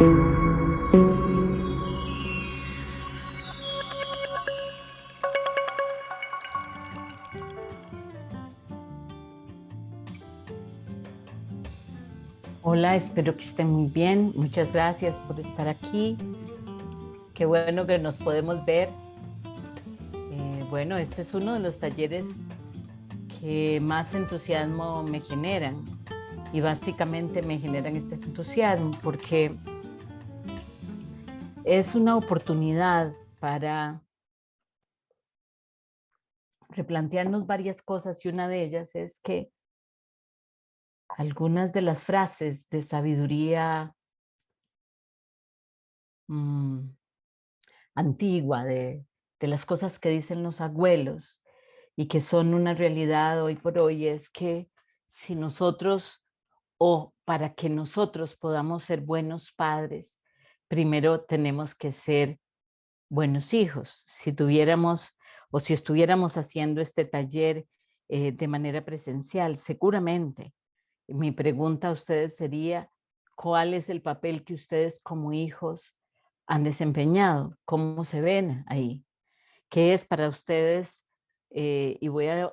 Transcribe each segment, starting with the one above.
Hola, espero que estén muy bien. Muchas gracias por estar aquí. Qué bueno que nos podemos ver. Bueno, este es uno de los talleres que más entusiasmo me generan y básicamente me generan este entusiasmo porque es una oportunidad para replantearnos varias cosas y una de ellas es que algunas de las frases de sabiduría mmm, antigua, de las cosas que dicen los abuelos y que son una realidad hoy por hoy, es que si nosotros o para que nosotros podamos ser buenos padres, primero tenemos que ser buenos hijos. Si tuviéramos o si estuviéramos haciendo este taller de manera presencial, seguramente mi pregunta a ustedes sería, ¿cuál es el papel que ustedes como hijos han desempeñado? ¿Cómo se ven ahí? ¿Qué es para ustedes? Y voy a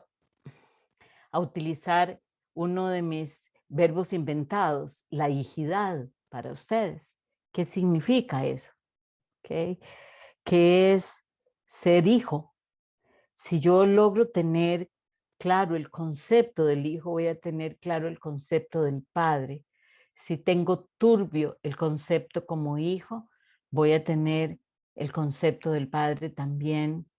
utilizar uno de mis verbos inventados, la hijidad para ustedes. ¿Qué significa eso? ¿Okay? ¿Qué es ser hijo? Si yo logro tener claro el concepto del hijo, voy a tener claro el concepto del padre. Si tengo turbio el concepto como hijo, voy a tener el concepto del padre también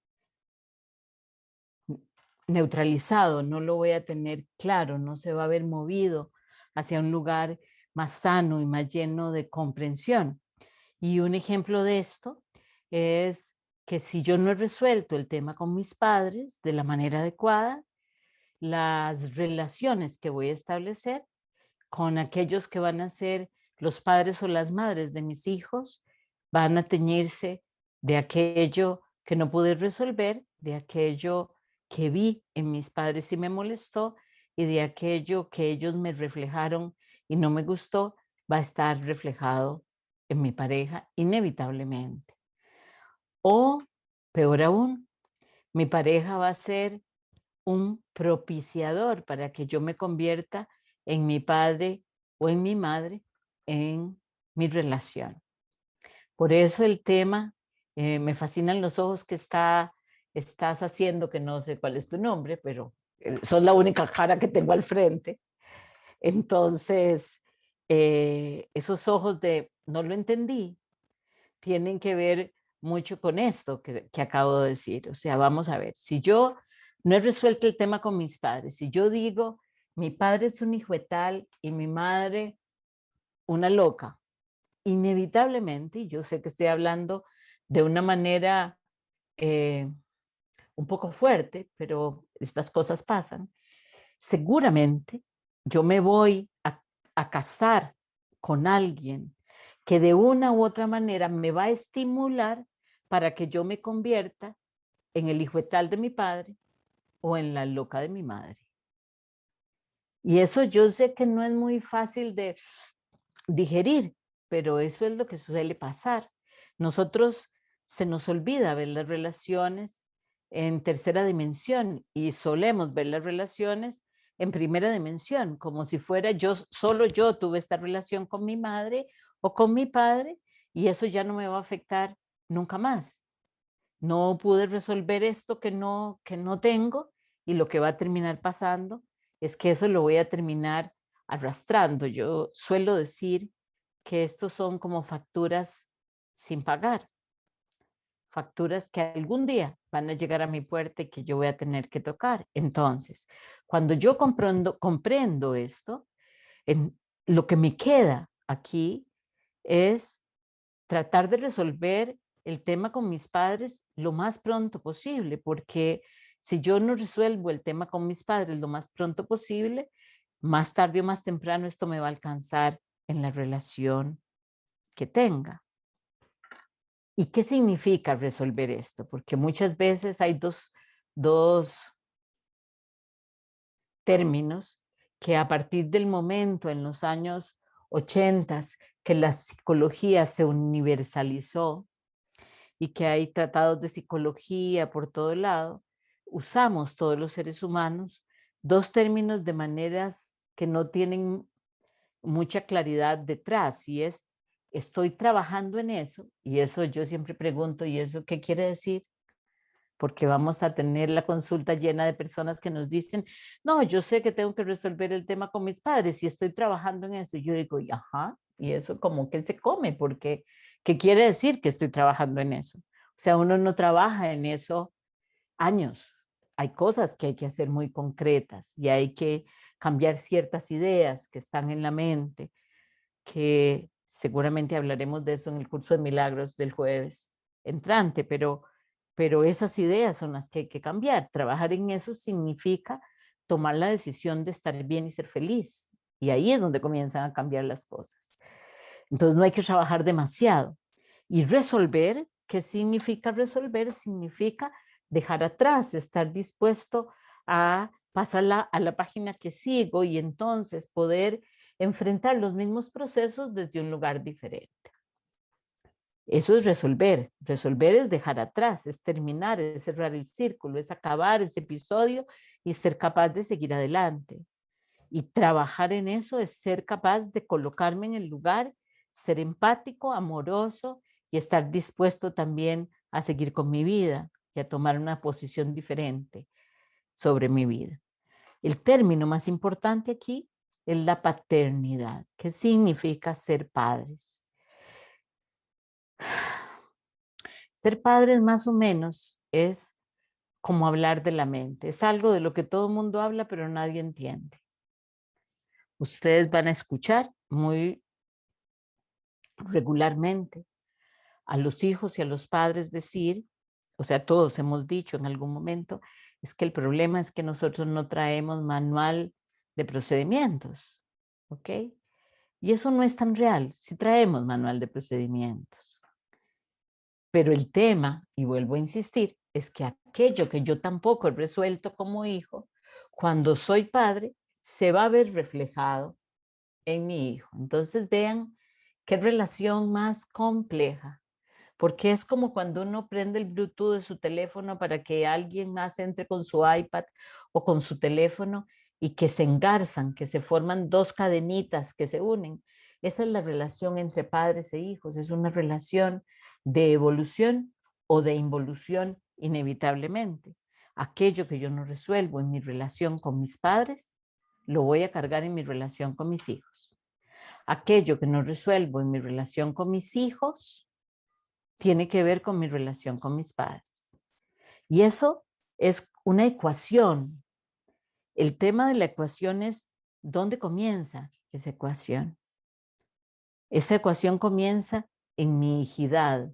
neutralizado, no lo voy a tener claro, no se va a ver movido hacia un lugar más sano y más lleno de comprensión. Y un ejemplo de esto es que si yo no he resuelto el tema con mis padres de la manera adecuada, las relaciones que voy a establecer con aquellos que van a ser los padres o las madres de mis hijos van a teñirse de aquello que no pude resolver, de aquello que vi en mis padres y me molestó, y de aquello que ellos me reflejaron y no me gustó, va a estar reflejado en mi pareja inevitablemente. O, peor aún, mi pareja va a ser un propiciador para que yo me convierta en mi padre o en mi madre en mi relación. Por eso el tema, me fascinan los ojos que estás haciendo, que no sé cuál es tu nombre, pero sos la única cara que tengo al frente. Entonces, esos ojos de no lo entendí tienen que ver mucho con esto que acabo de decir. O sea, vamos a ver, si yo no he resuelto el tema con mis padres, si yo digo, mi padre es un hijo de tal y mi madre una loca, inevitablemente, y yo sé que estoy hablando de una manera eh, un poco fuerte, pero estas cosas pasan, seguramente yo me voy a casar con alguien que de una u otra manera me va a estimular para que yo me convierta en el hijo tal de mi padre o en la loca de mi madre. Y eso yo sé que no es muy fácil de digerir, pero eso es lo que suele pasar. Nosotros se nos olvida ver las relaciones en tercera dimensión y solemos ver las relaciones en primera dimensión, como si fuera solo yo tuve esta relación con mi madre o con mi padre y eso ya no me va a afectar nunca más. No pude resolver esto que no tengo y lo que va a terminar pasando es que eso lo voy a terminar arrastrando. Yo suelo decir que estos son como facturas sin pagar, facturas que algún día van a llegar a mi puerta y que yo voy a tener que tocar. Entonces, cuando yo comprendo esto, lo que me queda aquí es tratar de resolver el tema con mis padres lo más pronto posible, porque si yo no resuelvo el tema con mis padres lo más pronto posible, más tarde o más temprano esto me va a alcanzar en la relación que tenga. ¿Y qué significa resolver esto? Porque muchas veces hay dos términos que a partir del momento en los años ochentas, que la psicología se universalizó y que hay tratados de psicología por todo lado, usamos todos los seres humanos dos términos de maneras que no tienen mucha claridad detrás, y es estoy trabajando en eso, y eso yo siempre pregunto, ¿y eso qué quiere decir? Porque vamos a tener la consulta llena de personas que nos dicen, no, yo sé que tengo que resolver el tema con mis padres y estoy trabajando en eso. Y yo digo, y ajá, y eso como que se come, porque ¿qué quiere decir que estoy trabajando en eso? O sea, uno no trabaja en eso años. Hay cosas que hay que hacer muy concretas y hay que cambiar ciertas ideas que están en la mente, que seguramente hablaremos de eso en el curso de milagros del jueves entrante, pero esas ideas son las que hay que cambiar. Trabajar en eso significa tomar la decisión de estar bien y ser feliz. Y ahí es donde comienzan a cambiar las cosas. Entonces no hay que trabajar demasiado. Y resolver, ¿qué significa resolver? Significa dejar atrás, estar dispuesto a pasar a la página que sigo y entonces poder enfrentar los mismos procesos desde un lugar diferente. Eso es resolver. Resolver es dejar atrás, es terminar, es cerrar el círculo, es acabar ese episodio y ser capaz de seguir adelante. Y trabajar en eso es ser capaz de colocarme en el lugar, ser empático, amoroso y estar dispuesto también a seguir con mi vida y a tomar una posición diferente sobre mi vida. El término más importante aquí es la paternidad. ¿Qué significa ser padres? Ser padres más o menos es como hablar de la mente. Es algo de lo que todo el mundo habla, pero nadie entiende. Ustedes van a escuchar muy regularmente a los hijos y a los padres decir, o sea, todos hemos dicho en algún momento, es que el problema es que nosotros no traemos manual de procedimientos, ¿ok? Y eso no es tan real, si traemos manual de procedimientos. Pero el tema, y vuelvo a insistir, es que aquello que yo tampoco he resuelto como hijo, cuando soy padre, se va a ver reflejado en mi hijo. Entonces vean qué relación más compleja, porque es como cuando uno prende el Bluetooth de su teléfono para que alguien más entre con su iPad o con su teléfono y que se engarzan, que se forman dos cadenitas que se unen. Esa es la relación entre padres e hijos, es una relación de evolución o de involución inevitablemente. Aquello que yo no resuelvo en mi relación con mis padres, lo voy a cargar en mi relación con mis hijos. Aquello que no resuelvo en mi relación con mis hijos, tiene que ver con mi relación con mis padres. Y eso es una ecuación. El tema de la ecuación es dónde comienza esa ecuación. Esa ecuación comienza en mi hijidad.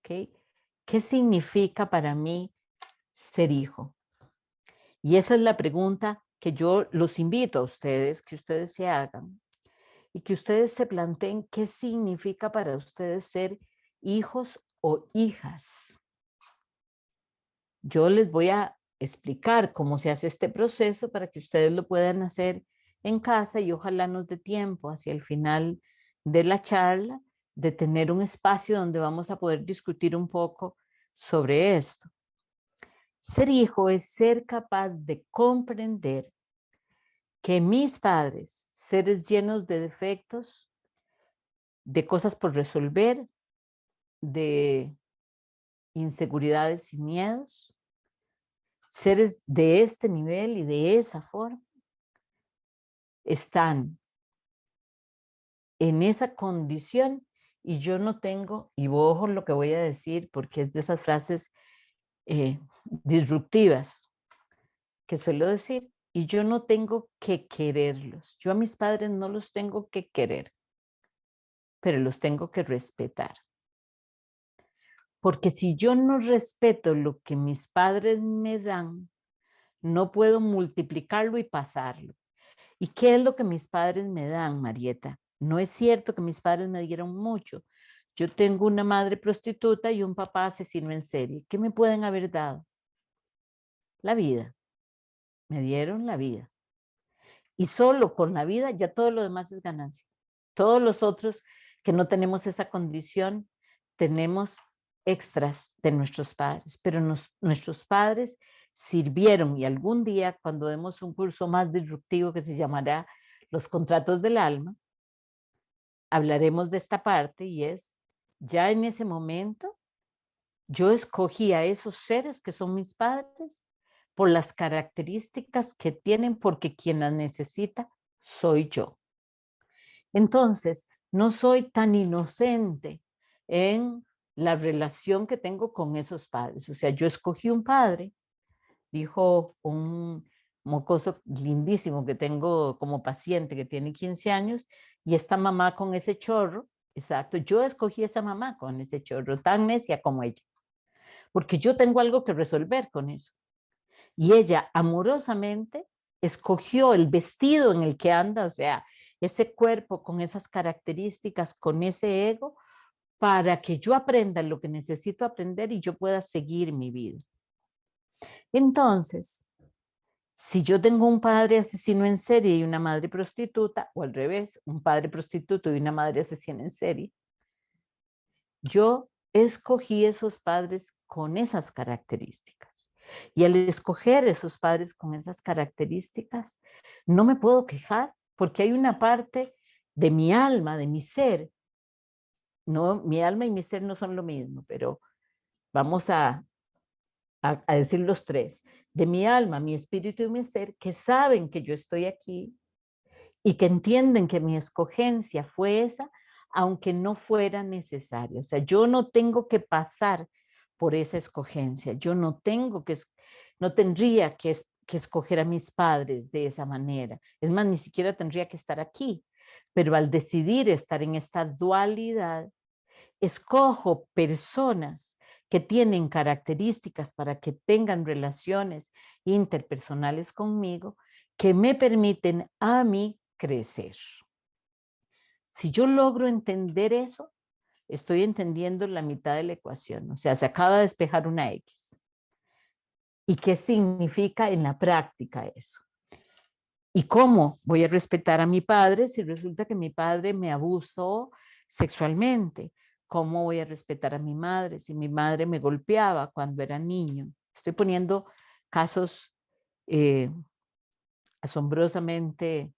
¿Okay? ¿Qué significa para mí ser hijo? Y esa es la pregunta que yo los invito a ustedes, que ustedes se hagan y que ustedes se planteen qué significa para ustedes ser hijos o hijas. Yo les voy a explicar cómo se hace este proceso para que ustedes lo puedan hacer en casa y ojalá nos dé tiempo hacia el final de la charla de tener un espacio donde vamos a poder discutir un poco sobre esto. Ser hijo es ser capaz de comprender que mis padres, seres llenos de defectos, de cosas por resolver, de inseguridades y miedos, seres de este nivel y de esa forma, están en esa condición y yo no tengo, y ojo lo que voy a decir porque es de esas frases disruptivas que suelo decir, y yo no tengo que quererlos. Yo a mis padres no los tengo que querer, pero los tengo que respetar. Porque si yo no respeto lo que mis padres me dan, no puedo multiplicarlo y pasarlo. ¿Y qué es lo que mis padres me dan, Marieta? No es cierto que mis padres me dieron mucho. Yo tengo una madre prostituta y un papá asesino en serie. ¿Qué me pueden haber dado? La vida. Me dieron la vida. Y solo con la vida ya todo lo demás es ganancia. Todos los otros que no tenemos esa condición, tenemos extras de nuestros padres, pero nuestros padres sirvieron, y algún día cuando demos un curso más disruptivo que se llamará Los contratos del alma, hablaremos de esta parte, y es, ya en ese momento, yo escogí a esos seres que son mis padres por las características que tienen, porque quien las necesita soy yo. Entonces, no soy tan inocente en la relación que tengo con esos padres. O sea, yo escogí un padre, dijo un mocoso lindísimo que tengo como paciente que tiene 15 años, y esta mamá con ese chorro, exacto, yo escogí esa mamá con ese chorro, tan necia como ella, porque yo tengo algo que resolver con eso. Y ella amorosamente escogió el vestido en el que anda, o sea, ese cuerpo con esas características, con ese ego, para que yo aprenda lo que necesito aprender y yo pueda seguir mi vida. Entonces, si yo tengo un padre asesino en serie y una madre prostituta, o al revés, un padre prostituto y una madre asesina en serie, yo escogí esos padres con esas características. Y al escoger esos padres con esas características, no me puedo quejar, porque hay una parte de mi alma, de mi ser. No, mi alma y mi ser no son lo mismo, pero vamos a decir los tres. De mi alma, mi espíritu y mi ser, que saben que yo estoy aquí y que entienden que mi escogencia fue esa, aunque no fuera necesario. O sea, yo no tengo que pasar por esa escogencia. Yo no tengo que, no tendría que escoger a mis padres de esa manera. Es más, ni siquiera tendría que estar aquí. Pero al decidir estar en esta dualidad, escojo personas que tienen características para que tengan relaciones interpersonales conmigo que me permiten a mí crecer. Si yo logro entender eso, estoy entendiendo la mitad de la ecuación. O sea, se acaba de despejar una X. ¿Y qué significa en la práctica eso? ¿Y cómo voy a respetar a mi padre si resulta que mi padre me abusó sexualmente? ¿Cómo voy a respetar a mi madre si mi madre me golpeaba cuando era niño? Estoy poniendo casos asombrosamente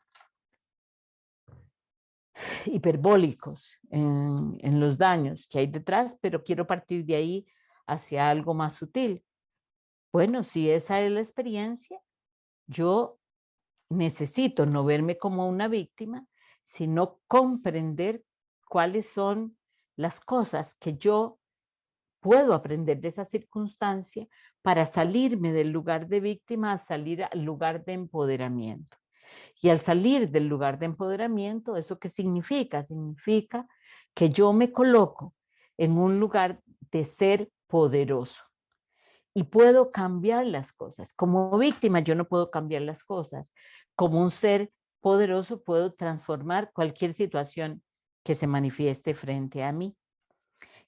hiperbólicos en los daños que hay detrás, pero quiero partir de ahí hacia algo más sutil. Bueno, si esa es la experiencia, yo necesito no verme como una víctima, sino comprender cuáles son las cosas que yo puedo aprender de esa circunstancia para salirme del lugar de víctima a salir al lugar de empoderamiento. Y al salir del lugar de empoderamiento, ¿eso qué significa? Significa que yo me coloco en un lugar de ser poderoso y puedo cambiar las cosas. Como víctima yo no puedo cambiar las cosas. Como un ser poderoso puedo transformar cualquier situación que se manifieste frente a mí.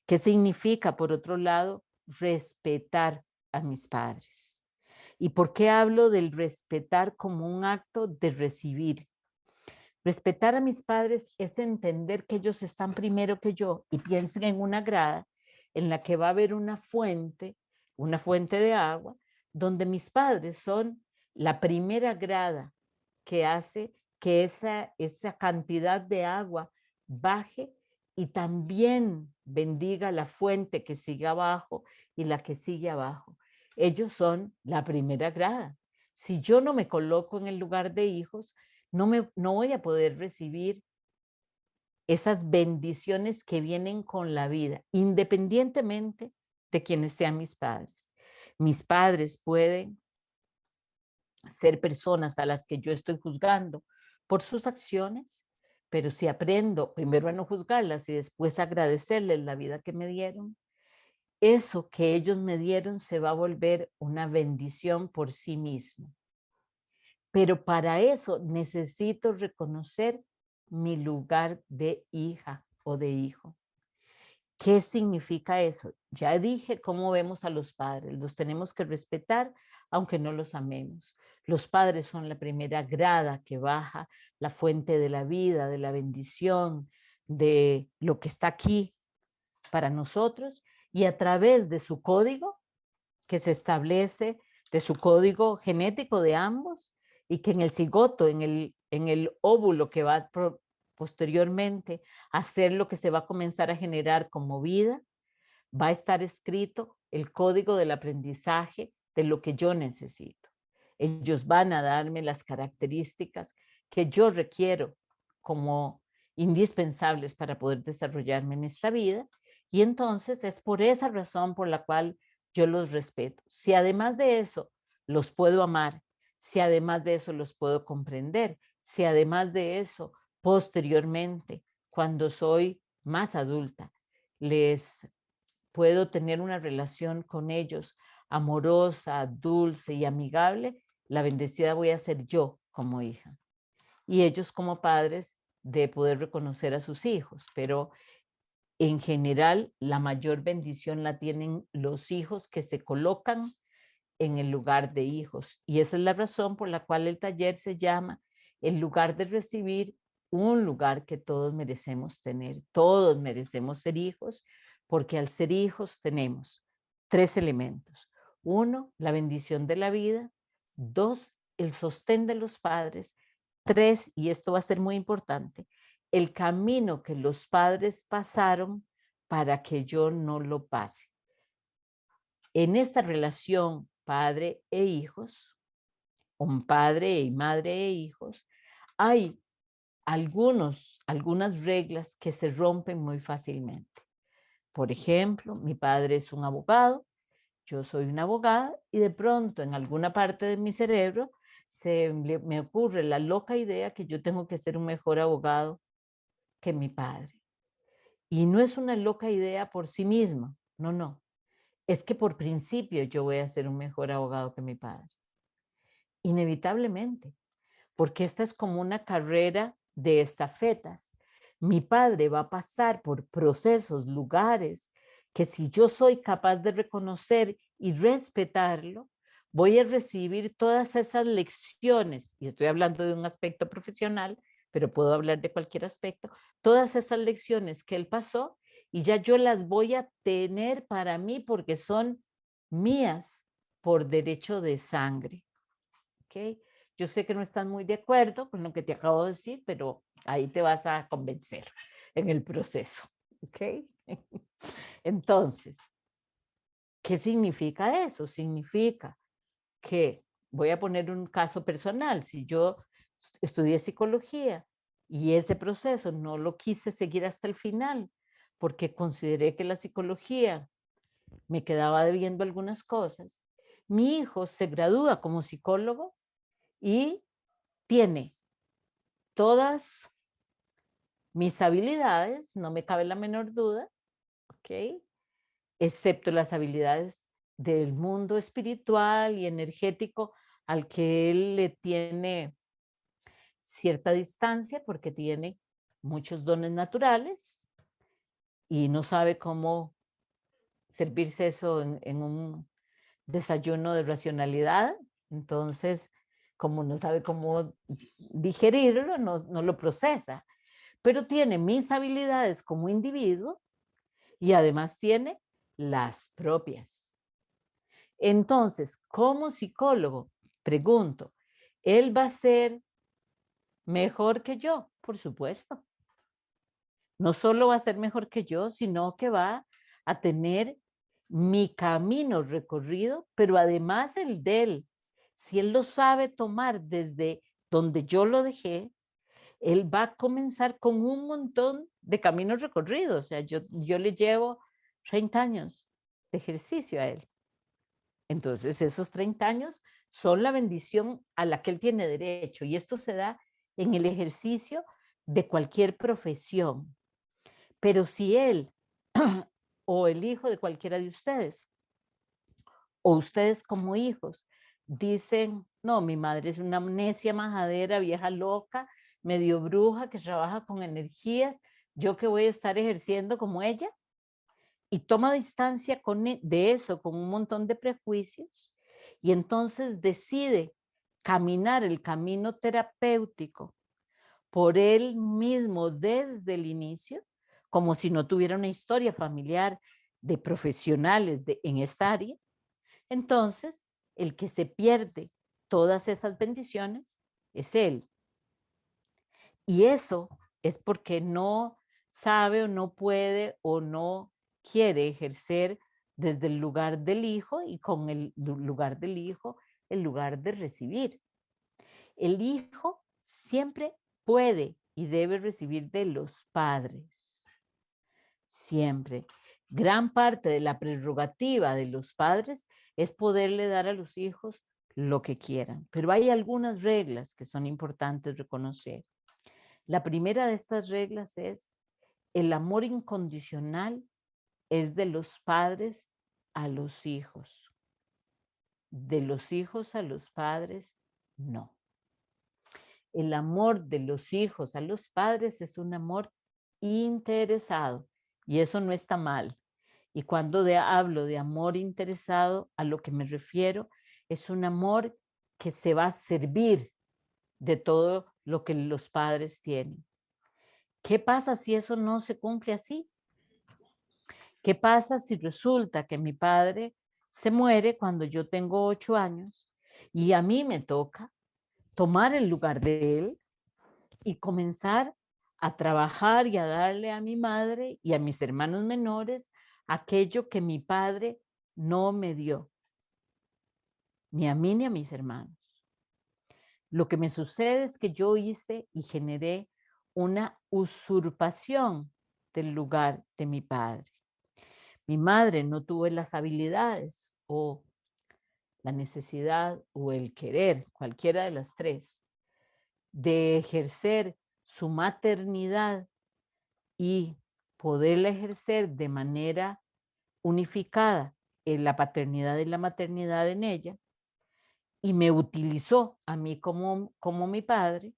¿Qué significa, por otro lado, respetar a mis padres? ¿Y por qué hablo del respetar como un acto de recibir? Respetar a mis padres es entender que ellos están primero que yo y piensen en una grada en la que va a haber una fuente de agua, donde mis padres son la primera grada que hace que esa cantidad de agua baje y también bendiga la fuente que sigue abajo y la que sigue abajo. Ellos son la primera grada. Si yo no me coloco en el lugar de hijos, no voy a poder recibir esas bendiciones que vienen con la vida, independientemente de quienes sean mis padres. Mis padres pueden ser personas a las que yo estoy juzgando por sus acciones, pero si aprendo primero a no juzgarlas y después a agradecerles la vida que me dieron, eso que ellos me dieron se va a volver una bendición por sí mismo. Pero para eso necesito reconocer mi lugar de hija o de hijo. ¿Qué significa eso? Ya dije cómo vemos a los padres. Los tenemos que respetar aunque no los amemos. Los padres son la primera grada que baja, la fuente de la vida, de la bendición, de lo que está aquí para nosotros, y a través de su código que se establece, de su código genético de ambos, y que en el cigoto, en el óvulo que va posteriormente a ser lo que se va a comenzar a generar como vida, va a estar escrito el código del aprendizaje de lo que yo necesito. Ellos van a darme las características que yo requiero como indispensables para poder desarrollarme en esta vida, y entonces es por esa razón por la cual yo los respeto. Si además de eso los puedo amar, si además de eso los puedo comprender, si además de eso posteriormente, cuando soy más adulta, les puedo tener una relación con ellos amorosa, dulce y amigable, la bendecida voy a ser yo como hija. Y ellos como padres de poder reconocer a sus hijos, pero en general la mayor bendición la tienen los hijos que se colocan en el lugar de hijos. Y esa es la razón por la cual el taller se llama el lugar de recibir, un lugar que todos merecemos tener. Todos merecemos ser hijos, porque al ser hijos tenemos 3 elementos. 1, la bendición de la vida. 2, el sostén de los padres. 3, y esto va a ser muy importante, el camino que los padres pasaron para que yo no lo pase. En esta relación padre e hijos, un padre y madre e hijos, hay algunas reglas que se rompen muy fácilmente. Por ejemplo, mi padre es un abogado, yo soy una abogada, y de pronto en alguna parte de mi cerebro me ocurre la loca idea que yo tengo que ser un mejor abogado que mi padre. Y no es una loca idea por sí misma, no, no. Es que por principio yo voy a ser un mejor abogado que mi padre. Inevitablemente, porque esta es como una carrera de estafetas. Mi padre va a pasar por procesos, lugares, que si yo soy capaz de reconocer y respetarlo, voy a recibir todas esas lecciones, y estoy hablando de un aspecto profesional, pero puedo hablar de cualquier aspecto, todas esas lecciones que él pasó, y ya yo las voy a tener para mí porque son mías por derecho de sangre. ¿Ok? Yo sé que no estás muy de acuerdo con lo que te acabo de decir, pero ahí te vas a convencer en el proceso. ¿Ok? Entonces, ¿qué significa eso? Significa que, voy a poner un caso personal, si yo estudié psicología y ese proceso no lo quise seguir hasta el final, porque consideré que la psicología me quedaba debiendo algunas cosas, mi hijo se gradúa como psicólogo y tiene todas mis habilidades, no me cabe la menor duda, ¿ok? Excepto las habilidades del mundo espiritual y energético al que él le tiene cierta distancia porque tiene muchos dones naturales y no sabe cómo servirse eso en un desayuno de racionalidad. Entonces, como no sabe cómo digerirlo, no lo procesa. Pero tiene mis habilidades como individuo y además tiene las propias. Entonces, como psicólogo, pregunto, ¿él va a ser mejor que yo? Por supuesto. No solo va a ser mejor que yo, sino que va a tener mi camino recorrido, pero además el de él. Si él lo sabe tomar desde donde yo lo dejé, él va a comenzar con un montón de caminos recorridos. O sea, yo le llevo 30 años de ejercicio a él. Entonces, esos 30 años son la bendición a la que él tiene derecho. Y esto se da en el ejercicio de cualquier profesión. Pero si él o el hijo de cualquiera de ustedes, o ustedes como hijos, dicen, no, mi madre es una necia majadera, vieja loca, medio bruja que trabaja con energías, yo que voy a estar ejerciendo como ella, y toma distancia de eso, con un montón de prejuicios, y entonces decide caminar el camino terapéutico por él mismo desde el inicio, como si no tuviera una historia familiar de profesionales en esta área, entonces el que se pierde todas esas bendiciones es él. Y eso es porque no sabe o no puede o no quiere ejercer desde el lugar del hijo y con el lugar del hijo, el lugar de recibir. El hijo siempre puede y debe recibir de los padres. Siempre. Gran parte de la prerrogativa de los padres es poderle dar a los hijos lo que quieran. Pero hay algunas reglas que son importantes reconocer. La primera de estas reglas es el amor incondicional es de los padres a los hijos. De los hijos a los padres, no. El amor de los hijos a los padres es un amor interesado y eso no está mal. Y cuando hablo de amor interesado, a lo que me refiero es un amor que se va a servir de todo lo que los padres tienen. ¿Qué pasa si eso no se cumple así? ¿Qué pasa si resulta que mi padre se muere cuando yo tengo 8 años y a mí me toca tomar el lugar de él y comenzar a trabajar y a darle a mi madre y a mis hermanos menores aquello que mi padre no me dio, ni a mí ni a mis hermanos? Lo que me sucede es que yo hice y generé una usurpación del lugar de mi padre. Mi madre no tuvo las habilidades o la necesidad o el querer, cualquiera de las tres, de ejercer su maternidad y poderla ejercer de manera unificada en la paternidad y la maternidad en ella, y me utilizó a mí como mi padre,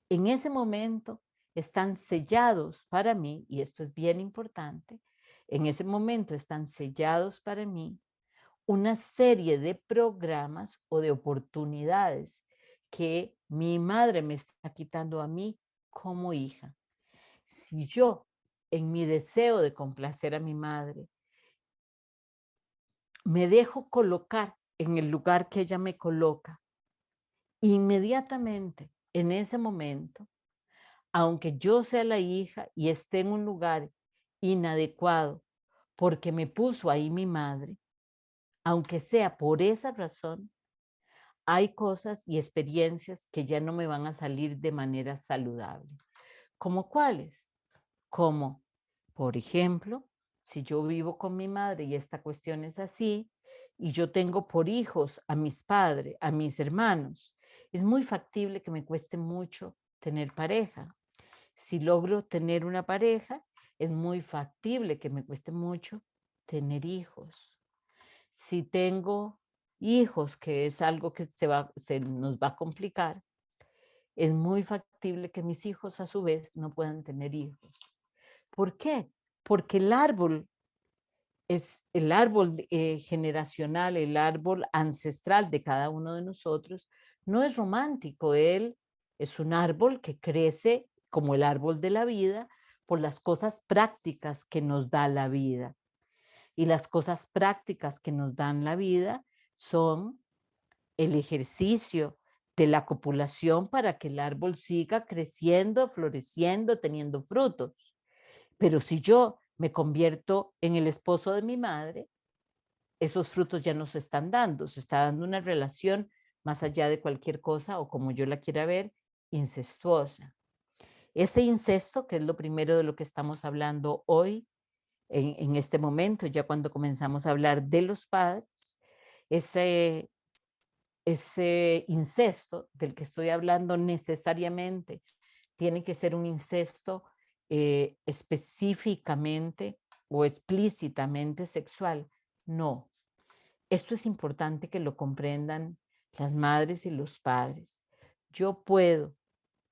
en ese momento están sellados para mí, y esto es bien importante, en ese momento están sellados para mí una serie de programas o de oportunidades que mi madre me está quitando a mí como hija. Si yo, en mi deseo de complacer a mi madre, me dejo colocar en el lugar que ella me coloca, inmediatamente, en ese momento, aunque yo sea la hija y esté en un lugar inadecuado porque me puso ahí mi madre, aunque sea por esa razón, hay cosas y experiencias que ya no me van a salir de manera saludable. ¿Cómo cuáles? Como, por ejemplo, si yo vivo con mi madre y esta cuestión es así, y yo tengo por hijos a mis padres, a mis hermanos, es muy factible que me cueste mucho tener pareja. Si logro tener una pareja, es muy factible que me cueste mucho tener hijos. Si tengo hijos, que es algo que se nos va a complicar, es muy factible que mis hijos a su vez no puedan tener hijos. ¿Por qué? Porque el árbol es el árbol generacional, el árbol ancestral de cada uno de nosotros, no es romántico. Él es un árbol que crece como el árbol de la vida por las cosas prácticas que nos da la vida. Y las cosas prácticas que nos dan la vida son el ejercicio de la copulación para que el árbol siga creciendo, floreciendo, teniendo frutos. Pero si yo me convierto en el esposo de mi madre, esos frutos ya no se están dando, se está dando una relación más allá de cualquier cosa o como yo la quiera ver, incestuosa. Ese incesto, que es lo primero de lo que estamos hablando hoy, en este momento, ya cuando comenzamos a hablar de los padres, ese incesto del que estoy hablando necesariamente tiene que ser un incesto específicamente o explícitamente sexual. No, esto es importante que lo comprendan las madres y los padres. Yo puedo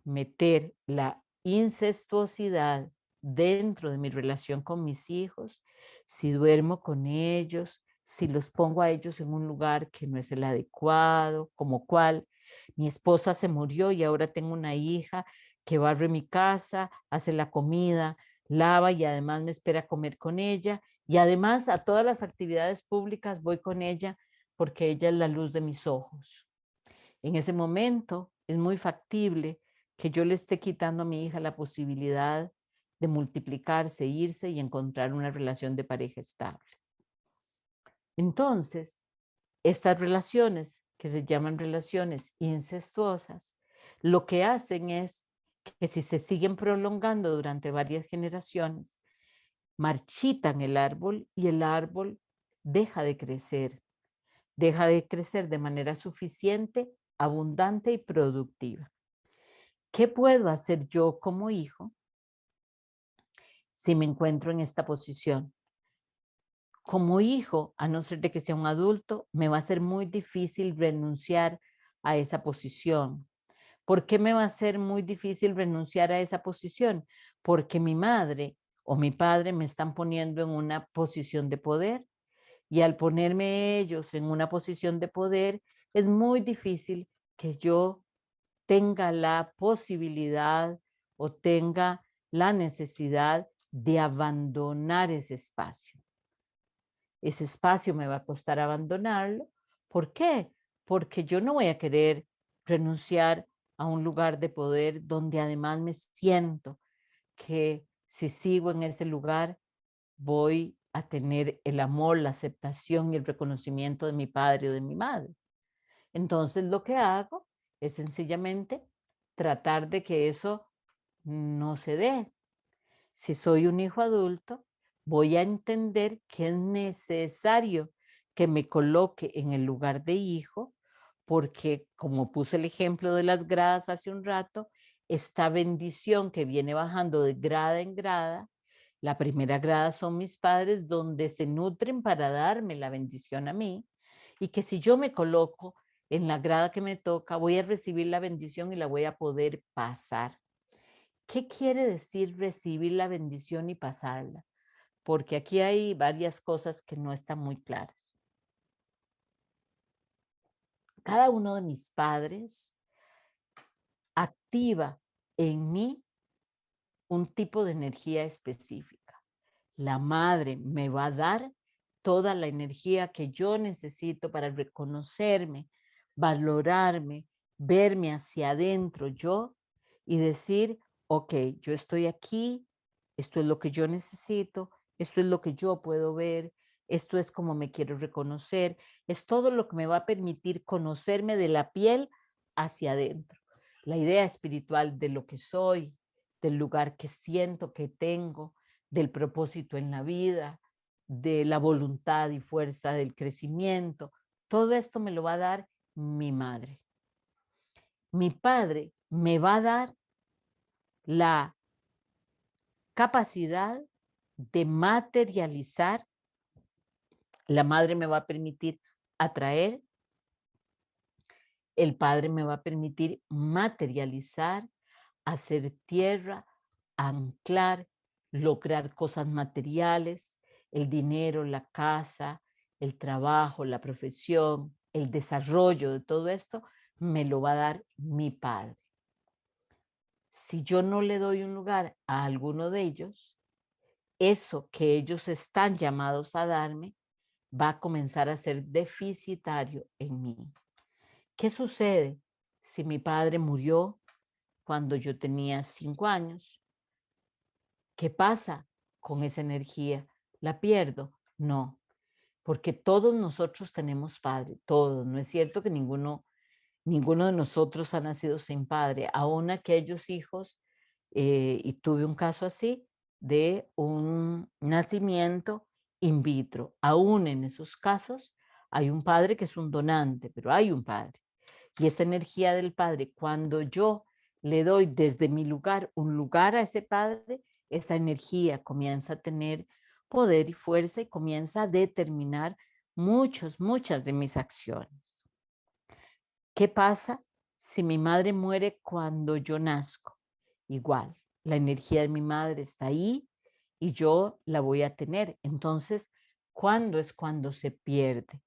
meter la incestuosidad dentro de mi relación con mis hijos si duermo con ellos, si los pongo a ellos en un lugar que no es el adecuado, como cuál. mi esposa se murió y ahora tengo una hija que barre mi casa, hace la comida, lava y además me espera comer con ella. Y además a todas las actividades públicas voy con ella porque ella es la luz de mis ojos. En ese momento es muy factible que yo le esté quitando a mi hija la posibilidad de multiplicarse, irse y encontrar una relación de pareja estable. Entonces, estas relaciones, que se llaman relaciones incestuosas, lo que hacen es que si se siguen prolongando durante varias generaciones, marchitan el árbol y el árbol deja de crecer de manera suficiente, abundante y productiva. ¿Qué puedo hacer yo como hijo si me encuentro en esta posición? Como hijo, a no ser de que sea un adulto, me va a ser muy difícil renunciar a esa posición. ¿Por qué me va a ser muy difícil renunciar a esa posición? Porque mi madre o mi padre me están poniendo en una posición de poder y al ponerme ellos en una posición de poder, es muy difícil que yo tenga la posibilidad o tenga la necesidad de abandonar ese espacio. Ese espacio me va a costar abandonarlo. ¿Por qué? Porque yo no voy a querer renunciar a un lugar de poder donde además me siento que si sigo en ese lugar voy a tener el amor, la aceptación y el reconocimiento de mi padre o de mi madre. Entonces lo que hago es sencillamente tratar de que eso no se dé. Si soy un hijo adulto, voy a entender que es necesario que me coloque en el lugar de hijo, porque como puse el ejemplo de las gradas hace un rato, esta bendición que viene bajando de grada en grada, la primera grada son mis padres donde se nutren para darme la bendición a mí, y que si yo me coloco en la grada que me toca, voy a recibir la bendición y la voy a poder pasar. ¿Qué quiere decir recibir la bendición y pasarla? Porque aquí hay varias cosas que no están muy claras. Cada uno de mis padres activa en mí un tipo de energía específica. La madre me va a dar toda la energía que yo necesito para reconocerme, valorarme, verme hacia adentro yo y decir, ok, yo estoy aquí, esto es lo que yo necesito, esto es lo que yo puedo ver, esto es como me quiero reconocer, es todo lo que me va a permitir conocerme de la piel hacia adentro. La idea espiritual de lo que soy, del lugar que siento que tengo, del propósito en la vida, de la voluntad y fuerza del crecimiento. Todo esto me lo va a dar mi madre. Mi padre me va a dar la capacidad de materializar. La madre me va a permitir atraer, el padre me va a permitir materializar, hacer tierra, anclar, lograr cosas materiales, el dinero, la casa, el trabajo, la profesión, el desarrollo de todo esto, me lo va a dar mi padre. Si yo no le doy un lugar a alguno de ellos, eso que ellos están llamados a darme va a comenzar a ser deficitario en mí. ¿Qué sucede si mi padre murió cuando yo tenía 5 años? ¿Qué pasa con esa energía? ¿La pierdo? No, porque todos nosotros tenemos padre, todos. No es cierto que ninguno de nosotros ha nacido sin padre, aún aquellos hijos, y tuve un caso así, de un nacimiento in vitro. Aún en esos casos hay un padre que es un donante, pero hay un padre. Y esa energía del padre, cuando yo le doy desde mi lugar un lugar a ese padre, esa energía comienza a tener poder y fuerza y comienza a determinar muchas de mis acciones. ¿Qué pasa si mi madre muere cuando yo nazco? Igual, la energía de mi madre está ahí y yo la voy a tener. Entonces, ¿cuándo es cuando se pierde?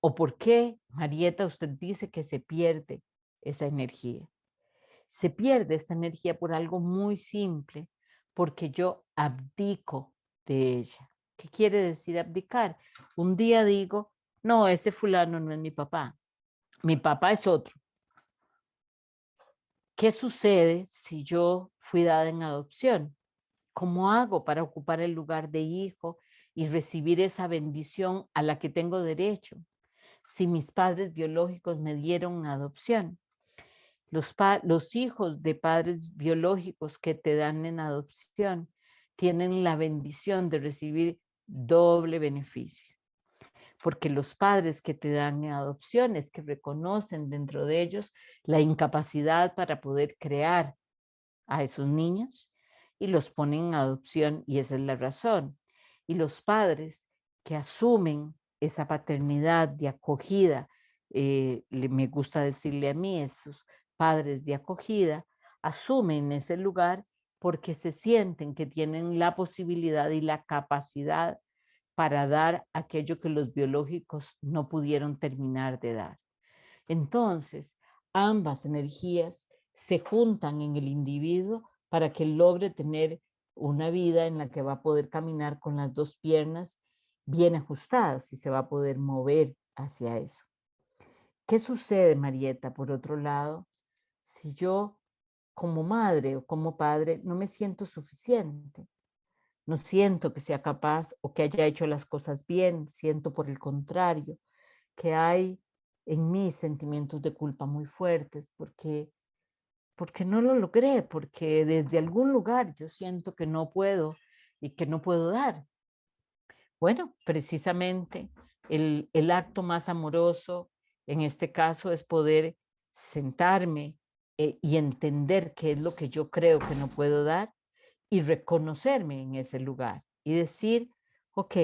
¿O por qué, Marieta, usted dice que se pierde? esa energía. Se pierde esta energía por algo muy simple, porque yo abdico de ella. ¿Qué quiere decir abdicar? Un día digo, no, ese fulano no es mi papá es otro. ¿Qué sucede si yo fui dada en adopción? ¿Cómo hago para ocupar el lugar de hijo y recibir esa bendición a la que tengo derecho? Si mis padres biológicos me dieron adopción. Los hijos de padres biológicos que te dan en adopción tienen la bendición de recibir doble beneficio, porque los padres que te dan en adopción es que reconocen dentro de ellos la incapacidad para poder crear a esos niños y los ponen en adopción, y esa es la razón. Y los padres que asumen esa paternidad de acogida, me gusta decirle a mí, esos padres de acogida, asumen ese lugar porque se sienten que tienen la posibilidad y la capacidad para dar aquello que los biológicos no pudieron terminar de dar. Entonces, ambas energías se juntan en el individuo para que logre tener una vida en la que va a poder caminar con las dos piernas bien ajustadas y se va a poder mover hacia eso. ¿Qué sucede, Marieta, por otro lado, si yo como madre o como padre no me siento suficiente? No siento que sea capaz o que haya hecho las cosas bien, siento por el contrario que hay en mí sentimientos de culpa muy fuertes porque no lo logré, porque desde algún lugar yo siento que no puedo y que no puedo dar. Bueno, precisamente el acto más amoroso en este caso es poder sentarme y entender qué es lo que yo creo que no puedo dar y reconocerme en ese lugar y decir, ok,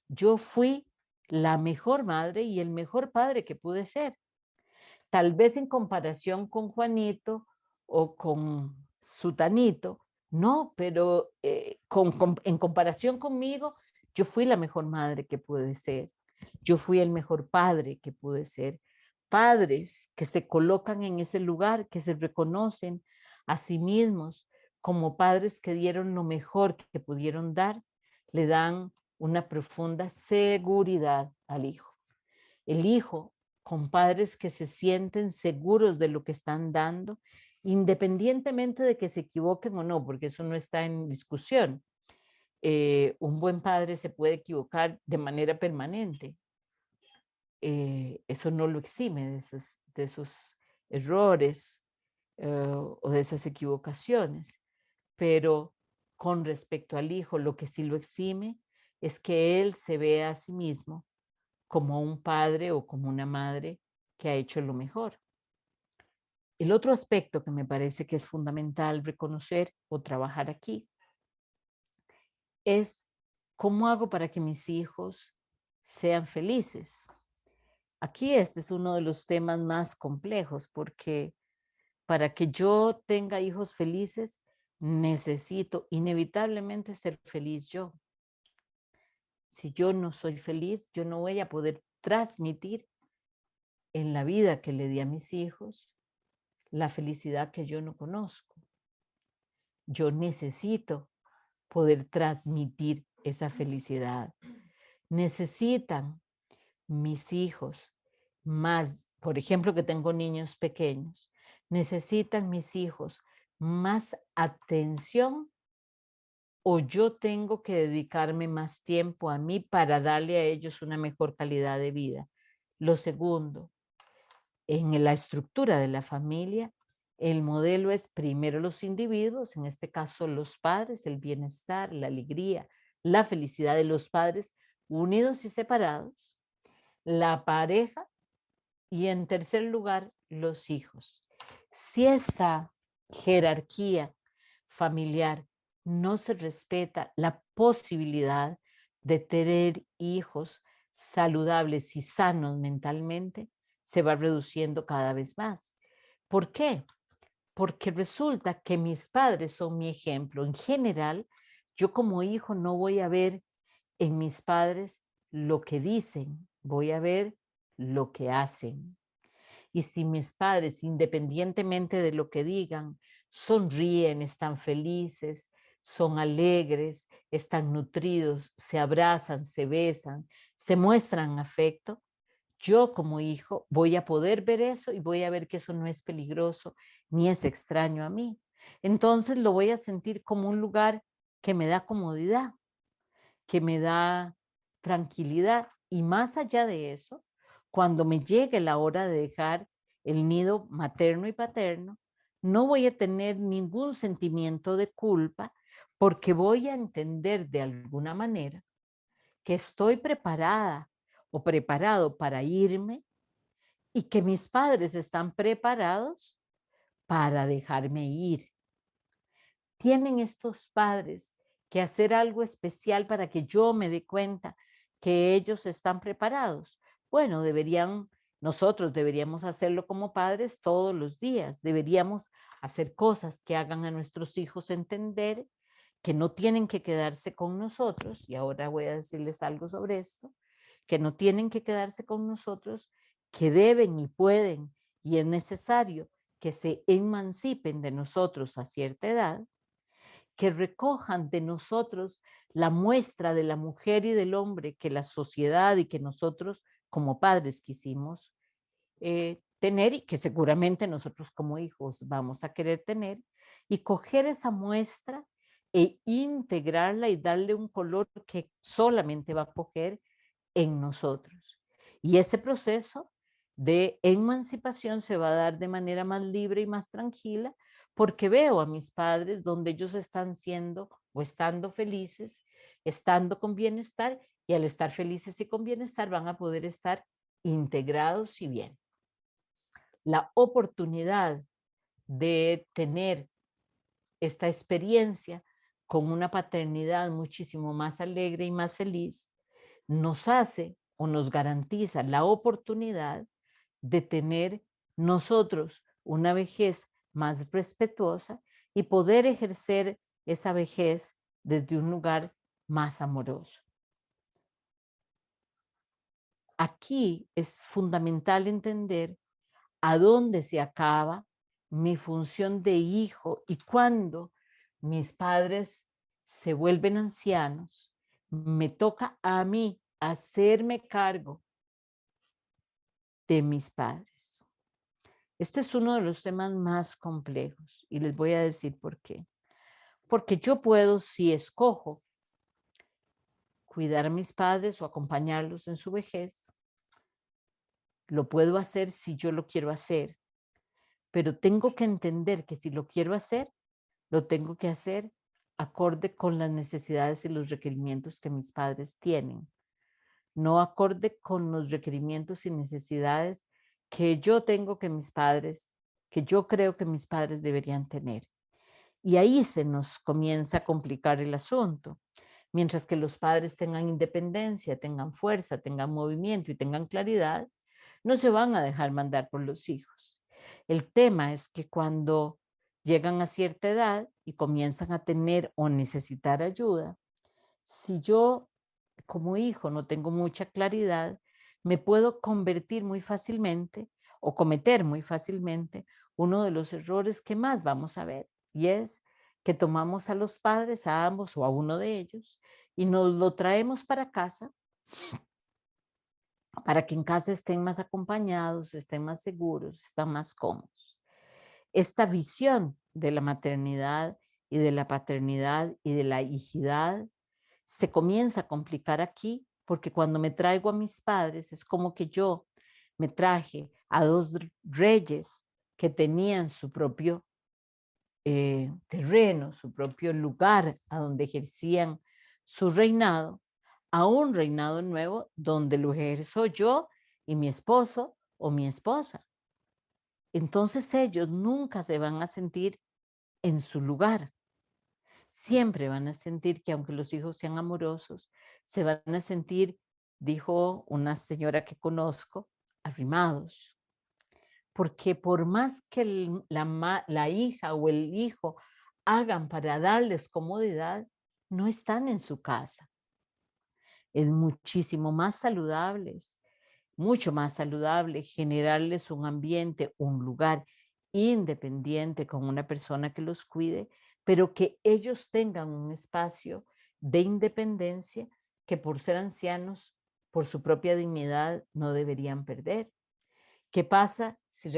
yo fui la mejor madre y el mejor padre que pude ser. Tal vez en comparación con Juanito o con Sutanito, no, pero en comparación conmigo, yo fui la mejor madre que pude ser. Yo fui el mejor padre que pude ser. Padres que se colocan en ese lugar, que se reconocen a sí mismos como padres que dieron lo mejor que pudieron dar, le dan una profunda seguridad al hijo. El hijo con padres que se sienten seguros de lo que están dando, independientemente de que se equivoquen o no, porque eso no está en discusión. Un buen padre se puede equivocar de manera permanente. Eso no lo exime de esos errores o de esas equivocaciones. Pero con respecto al hijo, lo que sí lo exime es que él se vea a sí mismo como un padre o como una madre que ha hecho lo mejor. El otro aspecto que me parece que es fundamental reconocer o trabajar aquí es cómo hago para que mis hijos sean felices. Aquí este es uno de los temas más complejos porque para que yo tenga hijos felices necesito inevitablemente ser feliz yo. Si yo no soy feliz, yo no voy a poder transmitir en la vida que le di a mis hijos la felicidad que yo no conozco. Yo necesito poder transmitir esa felicidad. Necesitan mis hijos más, por ejemplo, que tengo niños pequeños, necesitan mis hijos más atención o yo tengo que dedicarme más tiempo a mí para darle a ellos una mejor calidad de vida. Lo segundo, en la estructura de la familia, el modelo es primero los individuos, en este caso los padres, el bienestar, la alegría, la felicidad de los padres unidos y separados, la pareja y en tercer lugar los hijos. Si esta jerarquía familiar no se respeta la posibilidad de tener hijos saludables y sanos mentalmente, se va reduciendo cada vez más. ¿Por qué? Porque resulta que mis padres son mi ejemplo. En general, yo como hijo no voy a ver en mis padres lo que dicen, voy a ver lo que hacen. Y si mis padres, independientemente de lo que digan, sonríen, están felices, son alegres, están nutridos, se abrazan, se besan, se muestran afecto, yo como hijo voy a poder ver eso y voy a ver que eso no es peligroso ni es extraño a mí. Entonces lo voy a sentir como un lugar que me da comodidad, que me da tranquilidad. Y más allá de eso, cuando me llegue la hora de dejar el nido materno y paterno, no voy a tener ningún sentimiento de culpa porque voy a entender de alguna manera que estoy preparada o preparado para irme y que mis padres están preparados para dejarme ir. ¿Tienen estos padres que hacer algo especial para que yo me dé cuenta que ellos están preparados? Bueno, nosotros deberíamos hacerlo como padres todos los días. Deberíamos hacer cosas que hagan a nuestros hijos entender que no tienen que quedarse con nosotros, y ahora voy a decirles algo sobre esto, que no tienen que quedarse con nosotros, que deben y pueden y es necesario que se emancipen de nosotros a cierta edad, que recojan de nosotros la muestra de la mujer y del hombre que la sociedad y que nosotros como padres quisimos tener y que seguramente nosotros como hijos vamos a querer tener, y coger esa muestra e integrarla y darle un color que solamente va a coger en nosotros. Y ese proceso de emancipación se va a dar de manera más libre y más tranquila porque veo a mis padres donde ellos están siendo o estando felices, estando con bienestar, y al estar felices y con bienestar van a poder estar integrados y bien. La oportunidad de tener esta experiencia con una paternidad muchísimo más alegre y más feliz nos hace o nos garantiza la oportunidad de tener nosotros una vejez más respetuosa y poder ejercer esa vejez desde un lugar más amoroso. Aquí es fundamental entender a dónde se acaba mi función de hijo y cuando mis padres se vuelven ancianos, me toca a mí hacerme cargo de mis padres. Este es uno de los temas más complejos y les voy a decir por qué. Porque yo puedo, si escojo, cuidar a mis padres o acompañarlos en su vejez, lo puedo hacer si yo lo quiero hacer, pero tengo que entender que si lo quiero hacer, lo tengo que hacer acorde con las necesidades y los requerimientos que mis padres tienen, no acorde con los requerimientos y necesidades que yo tengo que yo creo que mis padres deberían tener. Y ahí se nos comienza a complicar el asunto. Mientras que los padres tengan independencia, tengan fuerza, tengan movimiento y tengan claridad, no se van a dejar mandar por los hijos. El tema es que cuando llegan a cierta edad y comienzan a tener o necesitar ayuda, si yo como hijo no tengo mucha claridad, me puedo convertir muy fácilmente o cometer muy fácilmente uno de los errores que más vamos a ver, y es que tomamos a los padres, a ambos o a uno de ellos, y nos lo traemos para casa para que en casa estén más acompañados, estén más seguros, estén más cómodos. Esta visión de la maternidad y de la paternidad y de la hijidad se comienza a complicar aquí porque cuando me traigo a mis padres es como que yo me traje a dos reyes que tenían su propio terreno, su propio lugar a donde ejercían su reinado, a un reinado nuevo donde lo ejerzo yo y mi esposo o mi esposa. Entonces ellos nunca se van a sentir en su lugar. Siempre van a sentir que aunque los hijos sean amorosos, se van a sentir, dijo una señora que conozco, arrimados. Porque por más que la hija o el hijo hagan para darles comodidad, no están en su casa. Es muchísimo más saludables, mucho más saludable generarles un ambiente, un lugar independiente con una persona que los cuide, pero que ellos tengan un espacio de independencia que por ser ancianos, por su propia dignidad, no deberían perder. ¿Qué pasa si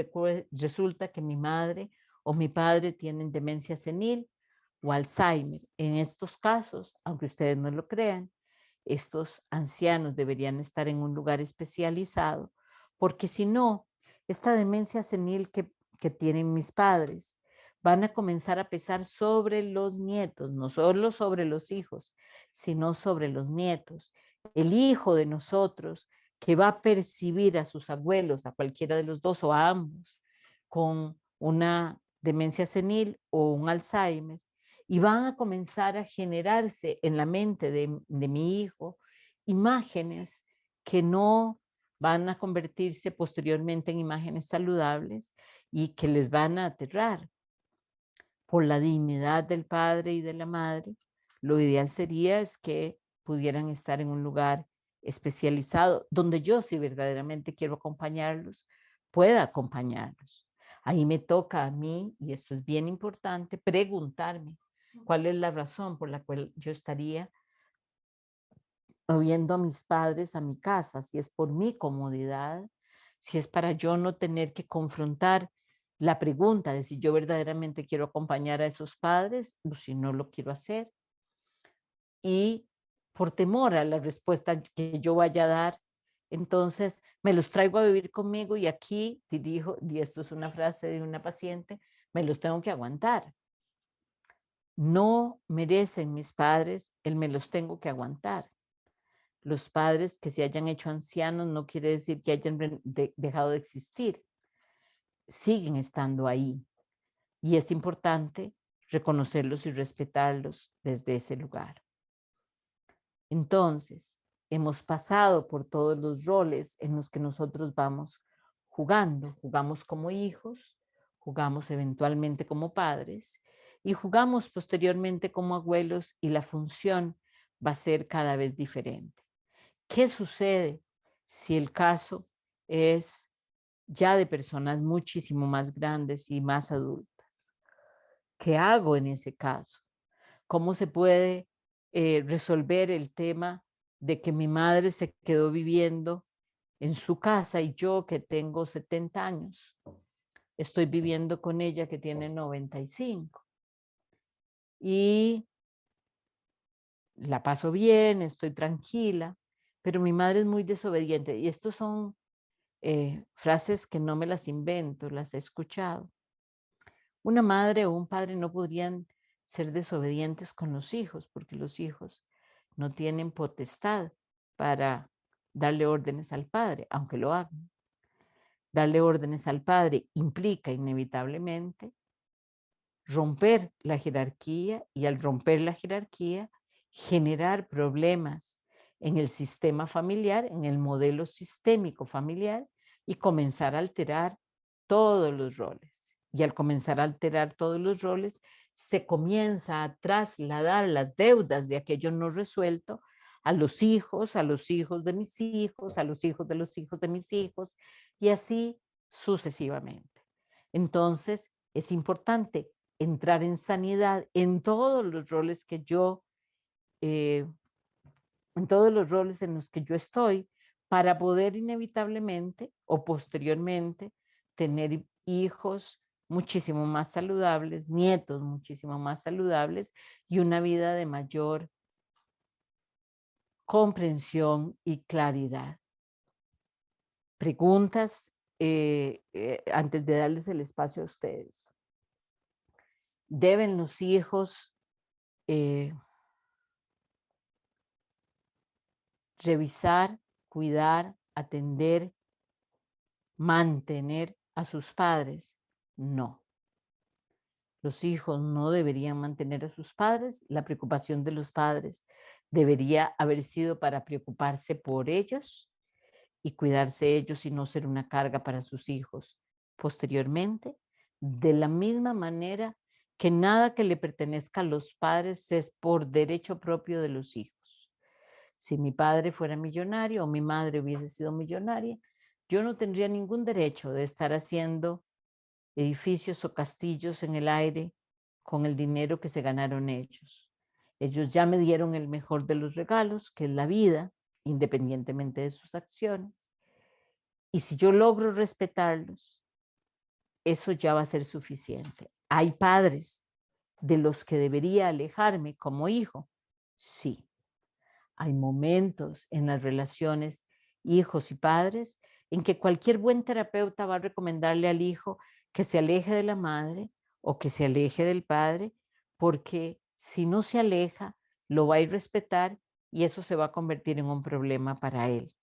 resulta que mi madre o mi padre tienen demencia senil o Alzheimer? En estos casos, aunque ustedes no lo crean, estos ancianos deberían estar en un lugar especializado, porque si no, esta demencia senil que tienen mis padres van a comenzar a pesar sobre los nietos, no solo sobre los hijos, sino sobre los nietos. El hijo de nosotros que va a percibir a sus abuelos, a cualquiera de los dos o a ambos, con una demencia senil o un Alzheimer, y van a comenzar a generarse en la mente de mi hijo imágenes que no van a convertirse posteriormente en imágenes saludables y que les van a aterrar. Por la dignidad del padre y de la madre, lo ideal sería es que pudieran estar en un lugar especializado donde yo, si verdaderamente quiero acompañarlos, pueda acompañarlos. Ahí me toca a mí, y esto es bien importante, preguntarme cuál es la razón por la cual yo estaría moviendo a mis padres a mi casa, si es por mi comodidad, si es para yo no tener que confrontar la pregunta de si yo verdaderamente quiero acompañar a esos padres o si no lo quiero hacer. Y por temor a la respuesta que yo vaya a dar, entonces me los traigo a vivir conmigo y aquí dirijo, y esto es una frase de una paciente, me los tengo que aguantar. No merecen mis padres el me los tengo que aguantar. Los padres que se hayan hecho ancianos no quiere decir que hayan dejado de existir. Siguen estando ahí. Y es importante reconocerlos y respetarlos desde ese lugar. Entonces, hemos pasado por todos los roles en los que nosotros vamos jugando. Jugamos como hijos, jugamos eventualmente como padres y jugamos posteriormente como abuelos y la función va a ser cada vez diferente. ¿Qué sucede si el caso es ya de personas muchísimo más grandes y más adultas? ¿Qué hago en ese caso? ¿Cómo se puede resolver el tema de que mi madre se quedó viviendo en su casa y yo que tengo 70 años, estoy viviendo con ella que tiene 95 y la paso bien, estoy tranquila, pero mi madre es muy desobediente y estos son frases que no me las invento, las he escuchado. Una madre o un padre no podrían ser desobedientes con los hijos porque los hijos no tienen potestad para darle órdenes al padre, aunque lo hagan. Darle órdenes al padre implica inevitablemente romper la jerarquía y al romper la jerarquía generar problemas en el sistema familiar, en el modelo sistémico familiar y comenzar a alterar todos los roles. Y al comenzar a alterar todos los roles, se comienza a trasladar las deudas de aquello no resuelto a los hijos de mis hijos, a los hijos de los hijos de mis hijos, y así sucesivamente. Entonces, es importante entrar en sanidad en todos los roles que yo, en todos los roles en los que yo estoy, para poder inevitablemente o posteriormente tener hijos muchísimo más saludables, nietos muchísimo más saludables y una vida de mayor comprensión y claridad. Preguntas antes de darles el espacio a ustedes. ¿Deben los hijos revisar, cuidar, atender, mantener a sus padres? No. Los hijos no deberían mantener a sus padres. La preocupación de los padres debería haber sido para preocuparse por ellos y cuidarse ellos y no ser una carga para sus hijos posteriormente. De la misma manera que nada que le pertenezca a los padres es por derecho propio de los hijos. Si mi padre fuera millonario o mi madre hubiese sido millonaria, yo no tendría ningún derecho de estar haciendo edificios o castillos en el aire con el dinero que se ganaron ellos. Ellos ya me dieron el mejor de los regalos, que es la vida, independientemente de sus acciones. Y si yo logro respetarlos, eso ya va a ser suficiente. Hay padres de los que debería alejarme como hijo. Sí, hay momentos en las relaciones hijos y padres en que cualquier buen terapeuta va a recomendarle al hijo que se aleje de la madre o que se aleje del padre, porque si no se aleja, lo va a irrespetar y eso se va a convertir en un problema para él.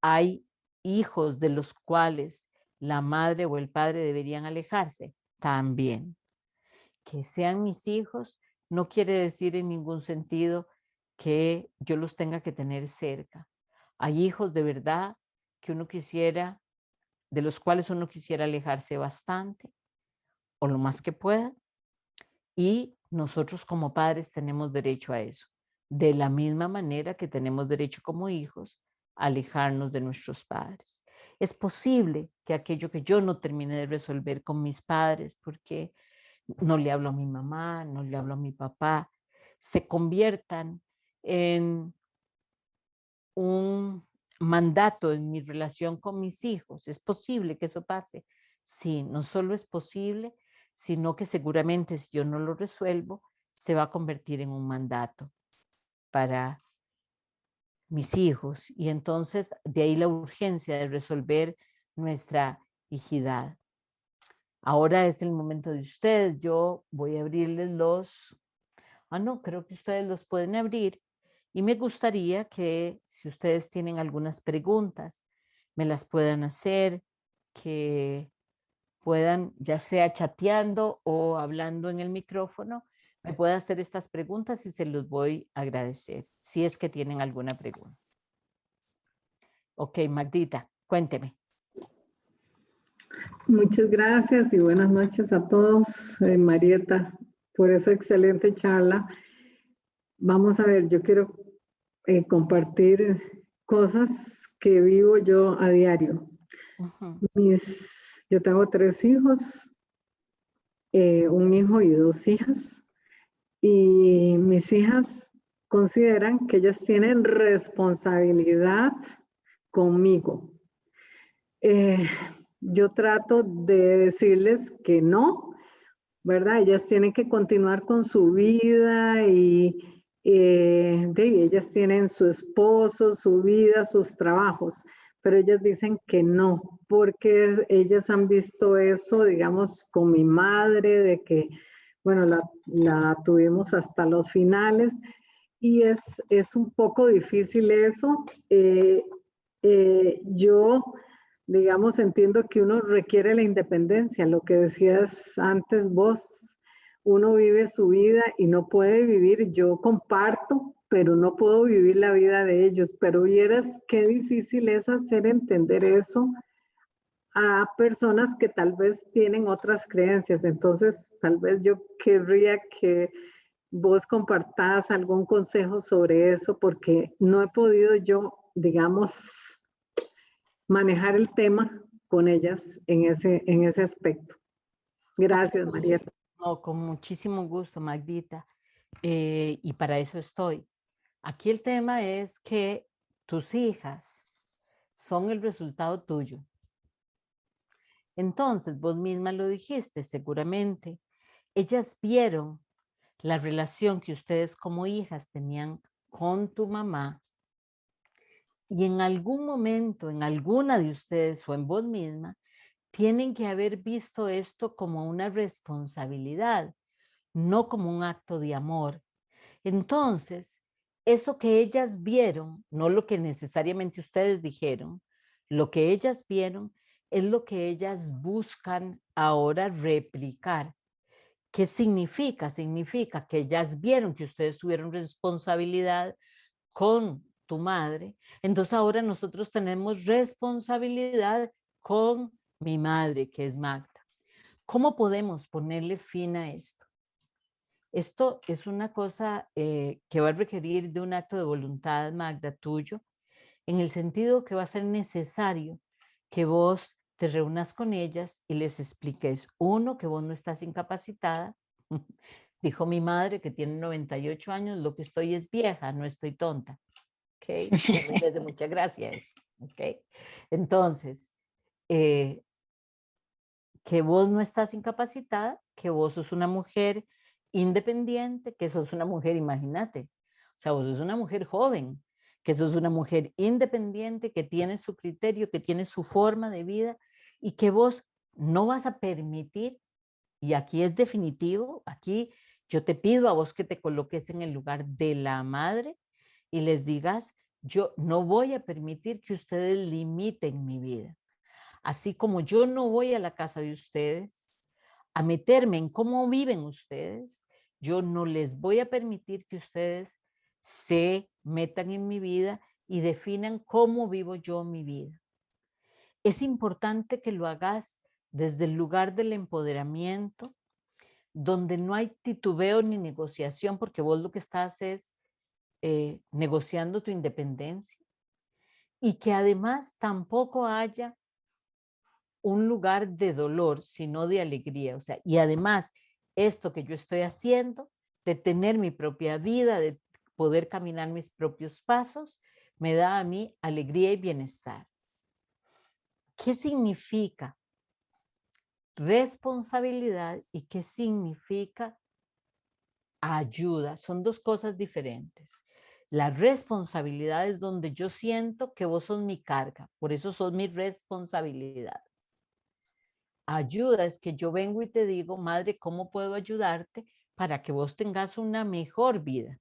Hay hijos de los cuales la madre o el padre deberían alejarse también. Que sean mis hijos no quiere decir en ningún sentido que yo los tenga que tener cerca. Hay hijos de verdad que uno quisiera, de los cuales uno quisiera alejarse bastante o lo más que pueda, y nosotros como padres tenemos derecho a eso, de la misma manera que tenemos derecho como hijos a alejarnos de nuestros padres. Es posible que aquello que yo no termine de resolver con mis padres, porque no le hablo a mi mamá, no le hablo a mi papá, se conviertan en un mandato en mi relación con mis hijos. ¿Es posible que eso pase? Sí, no solo es posible, sino que seguramente si yo no lo resuelvo, se va a convertir en un mandato para mis hijos. Y entonces de ahí la urgencia de resolver nuestra hijidad. Ahora es el momento de ustedes. Yo voy a abrirles los... no, creo que ustedes los pueden abrir. Y me gustaría que si ustedes tienen algunas preguntas, me las puedan hacer, que puedan, ya sea chateando o hablando en el micrófono, me puedan hacer estas preguntas y se los voy a agradecer, si es que tienen alguna pregunta. Ok, Magdita, cuénteme. Muchas gracias y buenas noches a todos, Marieta, por esa excelente charla. Vamos a ver, yo quiero compartir cosas que vivo yo a diario. Yo tengo 3 hijos, un hijo y 2 hijas, y mis hijas consideran que ellas tienen responsabilidad conmigo. Yo trato de decirles que no, ¿verdad? Ellas tienen que continuar con su vida y ellas tienen su esposo, su vida, sus trabajos, pero ellas dicen que no, porque ellas han visto eso, digamos, con mi madre, de que, bueno, la tuvimos hasta los finales y es un poco difícil eso. Yo digamos, entiendo que uno requiere la independencia, lo que decías antes vos, uno vive su vida y no puede vivir, yo comparto, pero no puedo vivir la vida de ellos, pero vieras qué difícil es hacer entender eso a personas que tal vez tienen otras creencias, entonces tal vez yo querría que vos compartás algún consejo sobre eso, porque no he podido yo, digamos, manejar el tema con ellas en ese aspecto. Gracias, Okay. Marieta. No, con muchísimo gusto, Magdita. Y para eso estoy. Aquí el tema es que tus hijas son el resultado tuyo. Entonces, vos misma lo dijiste, seguramente. Ellas vieron la relación que ustedes como hijas tenían con tu mamá y en algún momento, en alguna de ustedes o en vos misma, tienen que haber visto esto como una responsabilidad, no como un acto de amor. Entonces, eso que ellas vieron, no lo que necesariamente ustedes dijeron, lo que ellas vieron es lo que ellas buscan ahora replicar. ¿Qué significa? Significa que ellas vieron que ustedes tuvieron responsabilidad con tu madre, entonces ahora nosotros tenemos responsabilidad con mi madre, que es Magda. ¿Cómo podemos ponerle fin a esto? Esto es una cosa que va a requerir de un acto de voluntad, Magda, tuyo, en el sentido que va a ser necesario que vos te reúnas con ellas y les expliques, uno, que vos no estás incapacitada. Dijo mi madre, que tiene 98 años, lo que estoy es vieja, no estoy tonta. ¿Ok? A mí me hace mucha gracia eso. ¿Ok? Entonces, que vos no estás incapacitada, que vos sos una mujer independiente, que sos una mujer, imagínate, o sea, vos sos una mujer joven, que sos una mujer independiente, que tiene su criterio, que tiene su forma de vida y que vos no vas a permitir, y aquí es definitivo, aquí yo te pido a vos que te coloques en el lugar de la madre y les digas, yo no voy a permitir que ustedes limiten mi vida. Así como yo no voy a la casa de ustedes a meterme en cómo viven ustedes, yo no les voy a permitir que ustedes se metan en mi vida y definan cómo vivo yo mi vida. Es importante que lo hagas desde el lugar del empoderamiento, donde no hay titubeo ni negociación, porque vos lo que estás es negociando tu independencia, y que además tampoco haya un lugar de dolor, sino de alegría. O sea, y además, esto que yo estoy haciendo, de tener mi propia vida, de poder caminar mis propios pasos, me da a mí alegría y bienestar. ¿Qué significa responsabilidad y qué significa ayuda? Son dos cosas diferentes. La responsabilidad es donde yo siento que vos sos mi carga, por eso sos mi responsabilidad. Ayuda es que yo vengo y te digo, madre, ¿cómo puedo ayudarte para que vos tengas una mejor vida?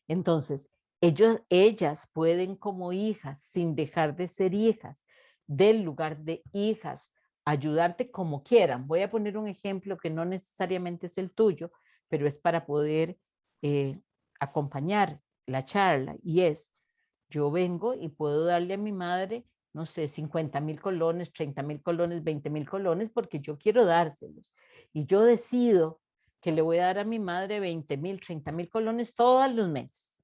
Entonces, ellas pueden como hijas, sin dejar de ser hijas, del lugar de hijas, ayudarte como quieran. Voy a poner un ejemplo que no necesariamente es el tuyo, pero es para poder acompañar la charla, y es, yo vengo y puedo darle a mi madre, no sé, 50,000 colones, 30,000 colones, 20,000 colones, porque yo quiero dárselos. Y yo decido que le voy a dar a mi madre 20,000, 30,000 colones todos los meses.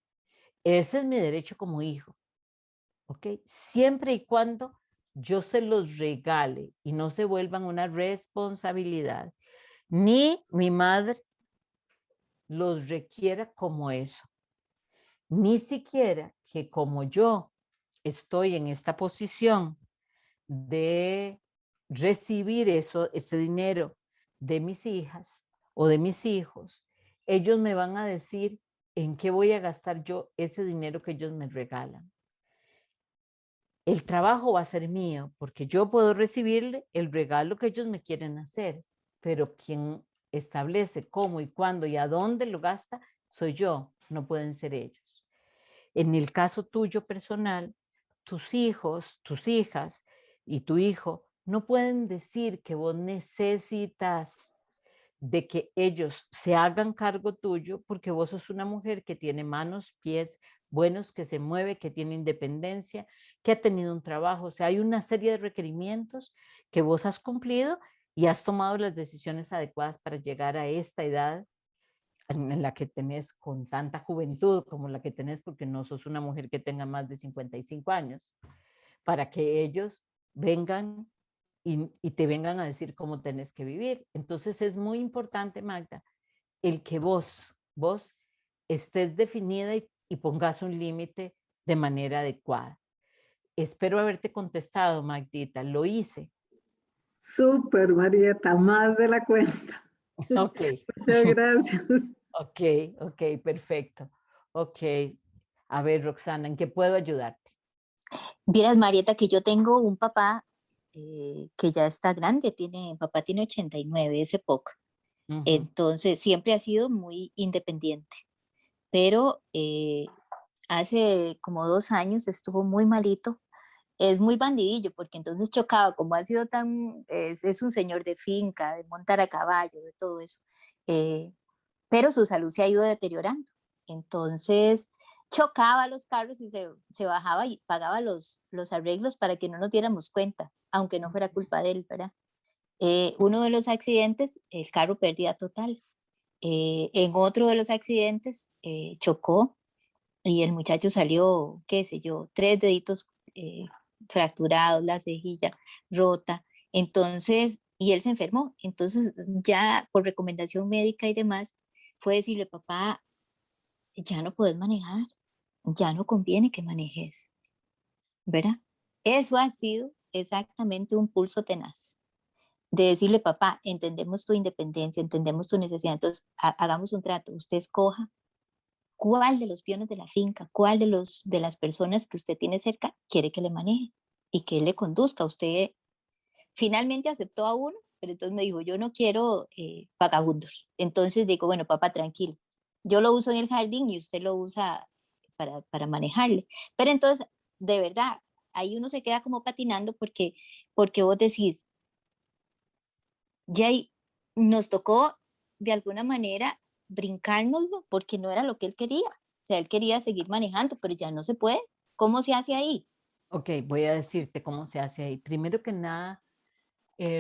Ese es mi derecho como hijo, ¿ok? Siempre y cuando yo se los regale y no se vuelvan una responsabilidad, ni mi madre los requiera como eso. Ni siquiera que como yo estoy en esta posición de recibir ese dinero de mis hijas o de mis hijos, ellos me van a decir en qué voy a gastar yo ese dinero que ellos me regalan. El trabajo va a ser mío porque yo puedo recibirle el regalo que ellos me quieren hacer, pero quien establece cómo y cuándo y a dónde lo gasta soy yo, no pueden ser ellos. En el caso tuyo personal, tus hijos, tus hijas y tu hijo no pueden decir que vos necesitas de que ellos se hagan cargo tuyo porque vos sos una mujer que tiene manos, pies buenos, que se mueve, que tiene independencia, que ha tenido un trabajo. O sea, hay una serie de requerimientos que vos has cumplido y has tomado las decisiones adecuadas para llegar a esta edad en la que tenés con tanta juventud como la que tenés, porque no sos una mujer que tenga más de 55 años, para que ellos vengan y te vengan a decir cómo tenés que vivir. Entonces es muy importante, Magda, el que vos estés definida y pongas un límite de manera adecuada. Espero haberte contestado, Magdita. Lo hice. Súper, Marieta, más de la cuenta. Ok. Muchas gracias. Ok, ok, perfecto. Ok. A ver, Roxana, ¿en qué puedo ayudarte? Vieras, Marieta, que yo tengo un papá que ya está grande, papá tiene 89, ese poco. Ujú. Entonces, siempre ha sido muy independiente, pero hace como 2 años estuvo muy malito. Es muy bandidillo, porque entonces chocaba, como ha sido es un señor de finca, de montar a caballo, de todo eso. eh, pero su salud se ha ido deteriorando. Entonces chocaba los carros y se bajaba y pagaba los arreglos para que no nos diéramos cuenta, aunque no fuera culpa de él, ¿verdad? Uno de los accidentes, el carro pérdida total. En otro de los accidentes chocó y el muchacho salió, qué sé yo, 3 deditos fracturados, la cejilla rota. Entonces, y él se enfermó. Entonces, ya por recomendación médica y demás, fue decirle, papá, ya no puedes manejar, ya no conviene que manejes, ¿verdad? Eso ha sido exactamente un pulso tenaz de decirle, papá, entendemos tu independencia, entendemos tu necesidad, entonces hagamos un trato, usted escoja cuál de los peones de la finca, cuál de las personas que usted tiene cerca quiere que le maneje y que él le conduzca. Usted finalmente aceptó a uno, pero entonces me dijo, yo no quiero vagabundos. Entonces digo, bueno, papá, tranquilo, yo lo uso en el jardín y usted lo usa para manejarle. Pero entonces, de verdad, ahí uno se queda como patinando porque vos decís, ya nos tocó de alguna manera brincárnoslo porque no era lo que él quería. O sea, él quería seguir manejando, pero ya no se puede. ¿Cómo se hace ahí? Ok, voy a decirte cómo se hace ahí. Primero que nada,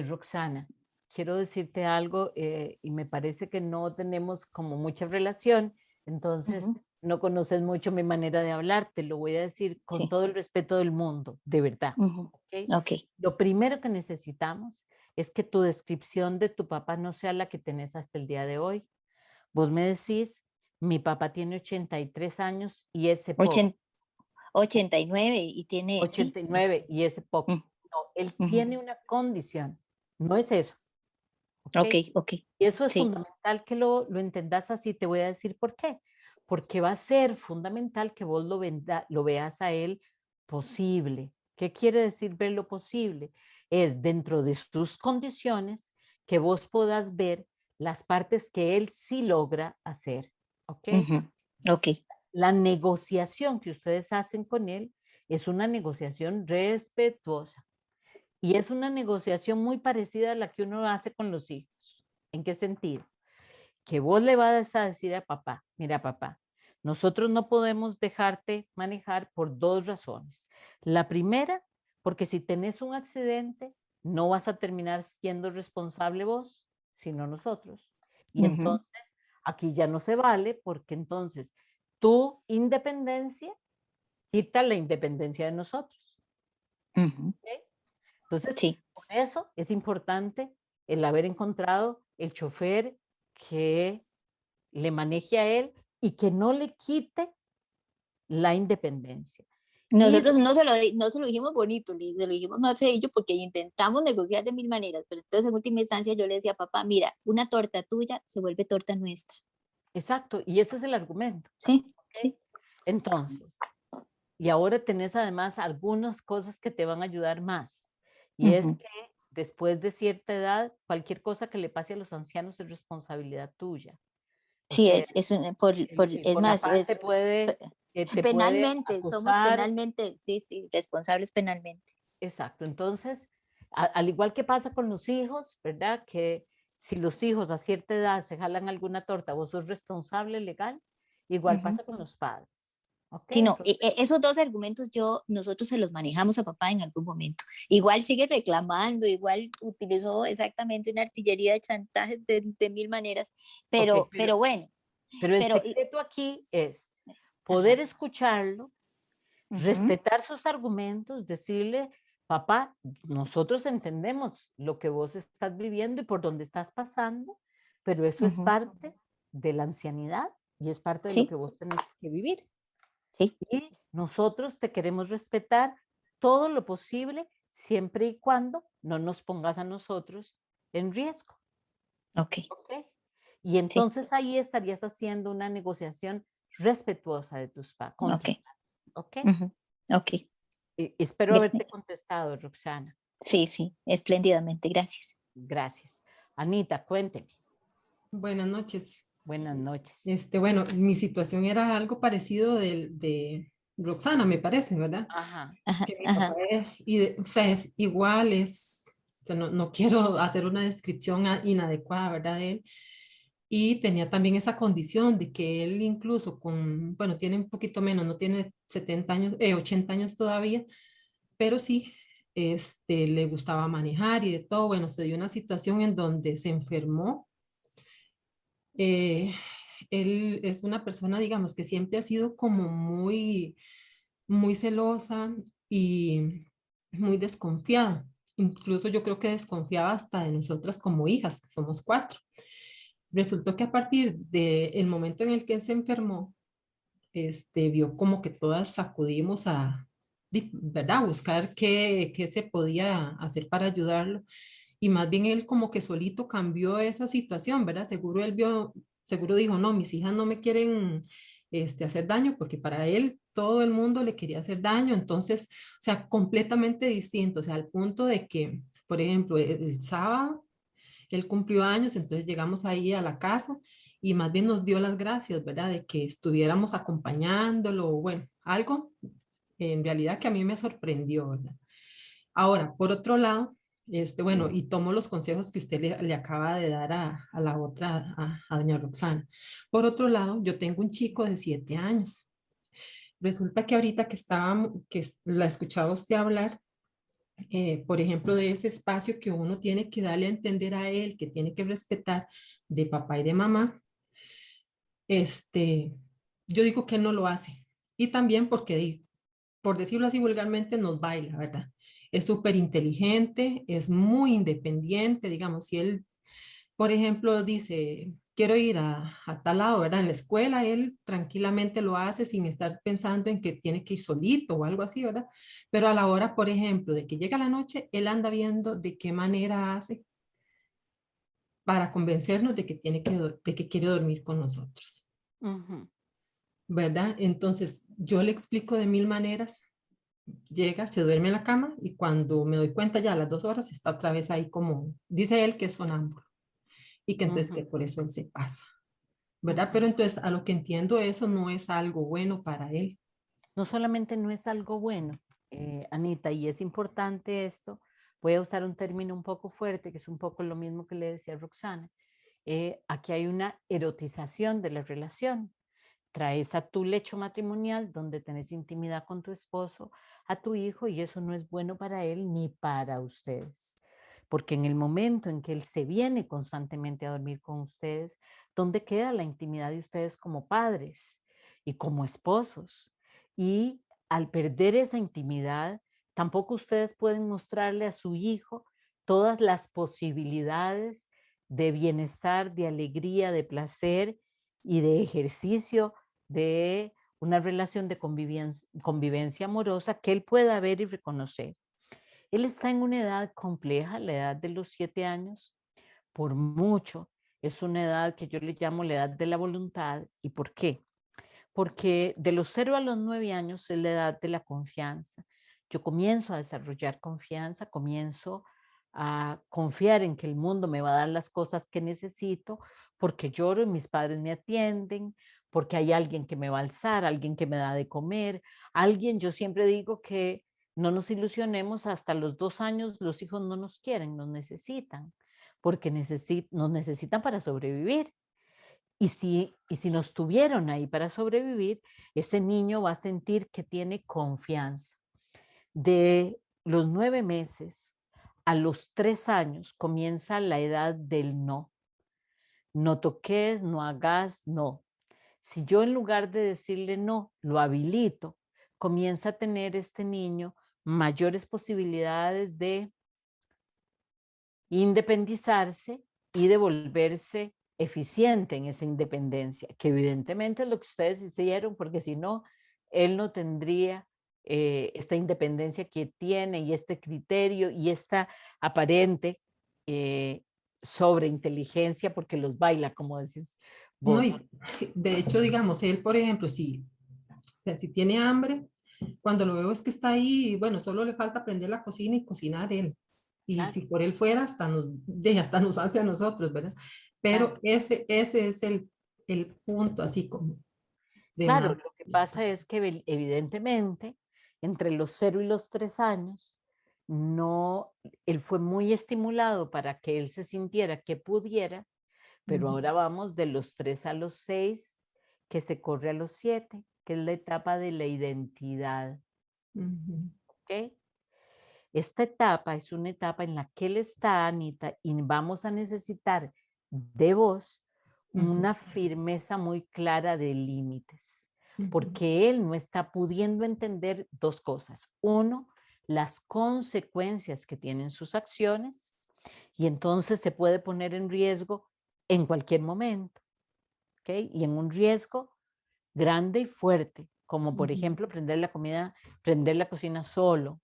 Roxana, quiero decirte algo y me parece que no tenemos como mucha relación, entonces Ujú, no conoces mucho mi manera de hablar, te lo voy a decir con sí. todo el respeto del mundo, de verdad. Ujú, ¿Ok? ok. Lo primero que necesitamos es que tu descripción de tu papá no sea la que tenés hasta el día de hoy. Vos me decís, mi papá tiene 83 años y ese poco, Ochen- 89 y tiene, sí. 89 y ese poco. Mm, No, él ujú. tiene una condición, no es eso, ¿ok? Ok, ok. Y eso es Sí. fundamental que lo entendas así. Te voy a decir por qué. Porque va a ser fundamental que vos lo veas a él posible. ¿Qué quiere decir ver lo posible? Es dentro de sus condiciones que vos puedas ver las partes que él sí logra hacer. ¿Ok? Ujú, ok. La negociación que ustedes hacen con él es una negociación respetuosa y es una negociación muy parecida a la que uno hace con los hijos. ¿En qué sentido? Que vos le vas a decir a papá, mira papá, nosotros no podemos dejarte manejar por dos razones. La primera, porque si tenés un accidente, no vas a terminar siendo responsable vos, sino nosotros. Y Ujú, entonces aquí ya no se vale porque entonces tu independencia quita la independencia de nosotros. ujú. ¿Ok? Entonces, Sí. por eso es importante el haber encontrado el chofer que le maneje a él y que no le quite la independencia. Y Nosotros no se lo dijimos bonito, se lo dijimos más feillo porque intentamos negociar de mil maneras, pero entonces en última instancia yo le decía, papá, mira, una torta tuya se vuelve torta nuestra. exacto, y ese es el argumento. Sí, ¿Ok? sí. Entonces, y ahora tenés además algunas cosas que te van a ayudar más. Y es Ujú. que después de cierta edad, cualquier cosa que le pase a los ancianos es responsabilidad tuya. O Sí, sea, el es más, CONAPAD pe- te puede penalmente, somos acusar. penalmente, sí, sí, responsables penalmente. Exacto. Entonces, al igual que pasa con los hijos, ¿verdad? Que si los hijos a cierta edad se jalan alguna torta, vos sos responsable legal, igual Ujú. pasa con los padres. ¿Ok? Sí, no, Entonces, esos dos argumentos nosotros se los manejamos a papá en algún momento. Igual sigue reclamando, igual utilizó exactamente una artillería de chantajes de mil maneras, ok, pero bueno, pero el pero, secreto aquí es poder ajá, escucharlo, ujú, respetar sus argumentos, decirle, papá, nosotros entendemos lo que vos estás viviendo y por dónde estás pasando, pero eso es ujú, parte de la ancianidad y es parte de lo que sí, vos tenés que vivir. sí, Y nosotros te queremos respetar todo lo posible siempre y cuando no nos pongas a nosotros en riesgo. ok, ¿Ok? Y sí, entonces ahí estarías haciendo una negociación respetuosa de con ok, tus padres. ¿Ok? ujú, ok. Espero haberte contestado, Roxana. Sí, sí, espléndidamente, gracias. Gracias. Anita, cuénteme. Buenas noches. Buenas noches. Bueno, mi situación era algo parecido de Roxana, me parece, ¿verdad? Ajá. Ajá, Que mi papá ajá, o sea, es igual, o sea, no quiero hacer una descripción inadecuada, ¿verdad? De él. Y tenía también esa condición de que él incluso bueno, tiene un poquito menos, no tiene 70 años, 80 años todavía, pero sí, le gustaba manejar y de todo. Bueno, se dio una situación en donde se enfermó. Eh, Él es una persona, digamos, que siempre ha sido como muy celosa y muy desconfiado. Incluso yo creo que desconfiaba hasta de nosotras como hijas, que somos 4. Resultó que a partir del momento en el que él se enfermó, vio como que todas sacudimos ¿verdad? Buscar qué se podía hacer para ayudarlo. Y más bien él como que solito cambió esa situación, ¿verdad? Seguro dijo, no, mis hijas no me quieren hacer daño, porque para él todo el mundo le quería hacer daño. Entonces, o sea, completamente distinto, o sea, al punto de que, por ejemplo, el sábado, él cumplió años, entonces llegamos ahí a la casa y más bien nos dio las gracias, ¿verdad? De que estuviéramos acompañándolo, bueno, algo en realidad que a mí me sorprendió, ¿verdad? Ahora, por otro lado, bueno, y tomo los consejos que usted le acaba de dar a la otra, a doña Roxana. Por otro lado, yo tengo un chico de 7 años. Resulta que ahorita que la escuchaba usted hablar, por ejemplo, de ese espacio que uno tiene que darle a entender a él, que tiene que respetar de papá y de mamá, este, yo digo que él no lo hace. Y también porque, por decirlo así vulgarmente, nos baila, ¿verdad? Es súper inteligente, es muy independiente, digamos, si él, por ejemplo, dice, quiero ir a tal lado, ¿verdad? En la escuela, él tranquilamente lo hace sin estar pensando en que tiene que ir solito o algo así, ¿verdad? Pero a la hora, por ejemplo, de que llega la noche, él anda viendo de qué manera hace para convencernos de que de que quiere dormir con nosotros, Ujú. ¿verdad? Entonces, yo le explico de 1000 maneras, llega, se duerme en la cama y cuando me doy cuenta ya a las 2 horas está otra vez ahí como, dice él que es sonámbulo y que entonces que Ujú. por eso él se pasa. ¿Verdad? Ujú. Pero entonces, a lo que entiendo, eso no es algo bueno para él. No solamente no es algo bueno, Anita, y es importante esto, voy a usar un término un poco fuerte, que es un poco lo mismo que le decía Roxana. Aquí hay una erotización de la relación. Traes a tu lecho matrimonial donde tenés intimidad con tu esposo, a tu hijo, y eso no es bueno para él ni para ustedes. Porque en el momento en que él se viene constantemente a dormir con ustedes, ¿dónde queda la intimidad de ustedes como padres y como esposos? Y al perder esa intimidad, tampoco ustedes pueden mostrarle a su hijo todas las posibilidades de bienestar, de alegría, de placer y de ejercicio de una relación de convivencia amorosa que él pueda ver y reconocer. Él está en una edad compleja, la edad de los 7 años, por mucho. Es una edad que yo le llamo la edad de la voluntad. ¿Y por qué? Porque de los 0 a los 9 años es la edad de la confianza. Yo comienzo a desarrollar confianza, comienzo a confiar en que el mundo me va a dar las cosas que necesito, porque lloro y mis padres me atienden, porque hay alguien que me va a alzar, alguien que me da de comer, alguien, yo siempre digo que no nos ilusionemos, hasta los 2 años los hijos no nos quieren, nos necesitan, porque nos necesitan para sobrevivir. Y si nos tuvieron ahí para sobrevivir, ese niño va a sentir que tiene confianza. De los 9 meses a los 3 años comienza la edad del no. No toques, no hagas, no. Si yo en lugar de decirle no, lo habilito, comienza a tener este niño mayores posibilidades de independizarse y de volverse eficiente en esa independencia, que evidentemente es lo que ustedes hicieron, porque si no, él no tendría esta independencia que tiene y este criterio y esta aparente eh, sobreinteligencia, porque los baila, como decís No, vos. y de hecho, digamos, él, por ejemplo, o sea, si tiene hambre, cuando lo veo es que está ahí, y bueno, solo le falta aprender la cocina y cocinar él. Y Claro, si por él fuera, hasta nos hace a nosotros, ¿verdad? claro. Pero ese es el punto, así como de Claro, más. lo que pasa es que evidentemente entre los 0 y los 3 años, no, él fue muy estimulado para que él se sintiera que pudiera, pero Ujú, ahora vamos de los 3 a los 6, que se corre a los 7, que es la etapa de la identidad. ujú, ¿Ok? Esta etapa es una etapa en la que él está, Anita, y vamos a necesitar de vos ujú, una firmeza muy clara de límites, ujú, porque él no está pudiendo entender 2 cosas. Uno, las consecuencias que tienen sus acciones y entonces se puede poner en riesgo en cualquier momento, ¿ok? Y en un riesgo grande y fuerte, como por ejemplo prender la cocina solo,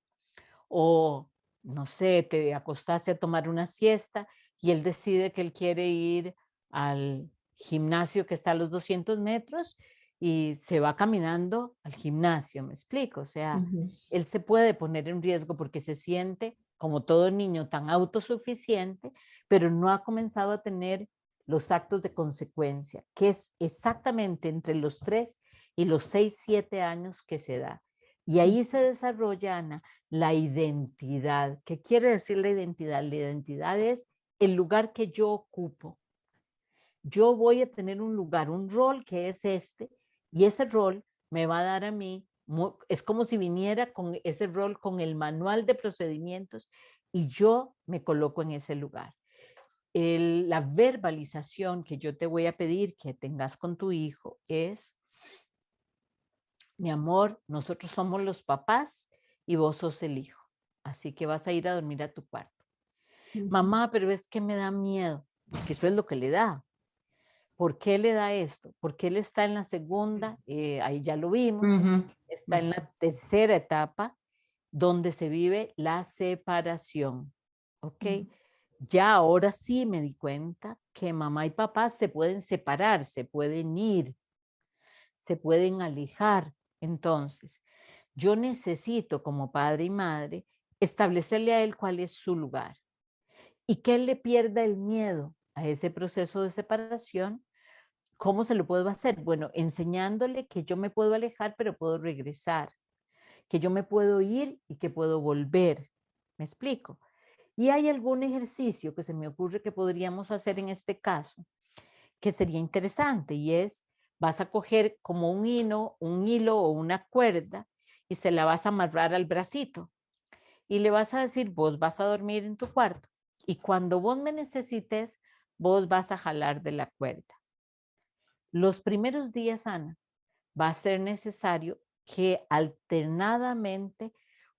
o no sé, te acostaste a tomar una siesta y él decide que él quiere ir al gimnasio que está a los 200 metros y se va caminando al gimnasio, ¿me explico? O sea, él se puede poner en riesgo porque se siente, como todo niño, tan autosuficiente, pero no ha comenzado a tener los actos de consecuencia, que es exactamente entre los 3 y los 6, 7 años que se da. Y ahí se desarrolla, Ana, la identidad. ¿Qué quiere decir la identidad? La identidad es el lugar que yo ocupo. Yo voy a tener un lugar, un rol que es este, y ese rol me va a dar a mí, es como si viniera con ese rol, con el manual de procedimientos, y yo me coloco en ese lugar. La verbalización que yo te voy a pedir que tengas con tu hijo es: mi amor, nosotros somos los papás y vos sos el hijo, así que vas a ir a dormir a tu cuarto. Mamá, pero es que me da miedo, que eso es lo que le da. ¿Por qué le da esto? Porque él está en la segunda, ahí ya lo vimos, está en la tercera etapa, donde se vive la separación. ¿Ok? Ya ahora sí me di cuenta que mamá y papá se pueden separar, se pueden ir, se pueden alejar. Entonces, yo necesito como padre y madre establecerle a él cuál es su lugar y que él le pierda el miedo a ese proceso de separación. ¿Cómo se lo puedo hacer? Bueno, enseñándole que yo me puedo alejar, pero puedo regresar, que yo me puedo ir y que puedo volver. ¿Me explico? Y hay algún ejercicio que se me ocurre que podríamos hacer en este caso, que sería interesante, y es: vas a coger como un hilo o una cuerda y se la vas a amarrar al bracito y le vas a decir: vos vas a dormir en tu cuarto y cuando vos me necesites, vos vas a jalar de la cuerda. Los primeros días, Ana, va a ser necesario que alternadamente,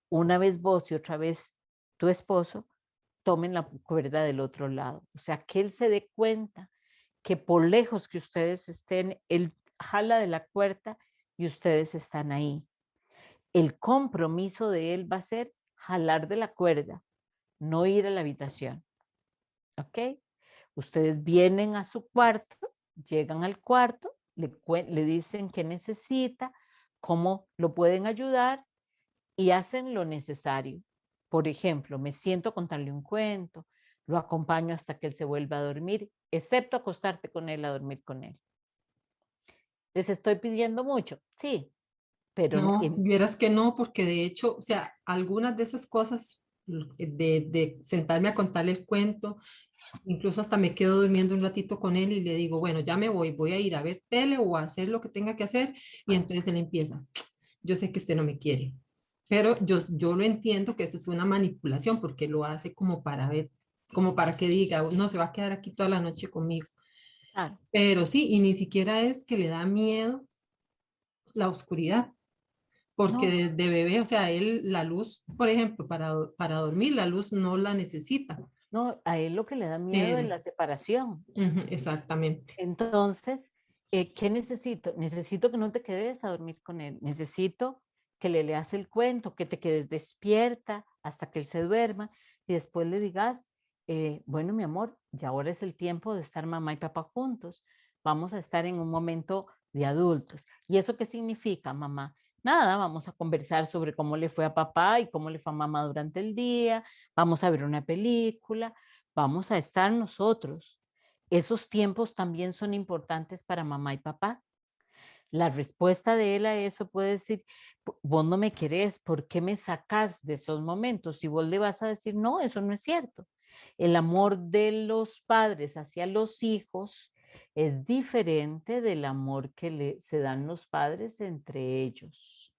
una vez vos y otra vez tu esposo, tomen la cuerda del otro lado. O sea, que él se dé cuenta que por lejos que ustedes estén, él jala de la cuerda y ustedes están ahí. El compromiso de él va a ser jalar de la cuerda, no ir a la habitación. ¿Ok? Ustedes vienen a su cuarto, llegan al cuarto, le dicen qué necesita, cómo lo pueden ayudar y hacen lo necesario. Por ejemplo, me siento a contarle un cuento, lo acompaño hasta que él se vuelva a dormir, excepto acostarte con él a dormir con él. ¿Les estoy pidiendo mucho? Sí, pero No, vieras que no, porque de hecho, o sea, algunas de esas cosas de sentarme a contarle el cuento, incluso hasta me quedo durmiendo un ratito con él y le digo, bueno, ya me voy a ir a ver tele o a hacer lo que tenga que hacer, y entonces él empieza: yo sé que usted no me quiere, pero yo lo entiendo que eso es una manipulación porque lo hace como para ver, como para que diga, no, se va a quedar aquí toda la noche conmigo. claro, Pero sí, y ni siquiera es que le da miedo la oscuridad, porque no, de bebé, o sea, él la luz, por ejemplo, para dormir, la luz no la necesita, no, a él lo que le da miedo es pero la separación. exactamente. Entonces, ¿qué necesito? Necesito que no te quedes a dormir con él. Necesito que le leas el cuento, que te quedes despierta hasta que él se duerma y después le digas: bueno, mi amor, ya ahora es el tiempo de estar mamá y papá juntos. Vamos a estar en un momento de adultos. ¿Y eso qué significa, mamá? Nada, vamos a conversar sobre cómo le fue a papá y cómo le fue a mamá durante el día. Vamos a ver una película. Vamos a estar nosotros. Esos tiempos también son importantes para mamá y papá. La respuesta de él a eso puede decir: vos no me querés, ¿por qué me sacás de esos momentos? Y vos le vas a decir: no, eso no es cierto. El amor de los padres hacia los hijos es diferente del amor que se dan los padres entre ellos.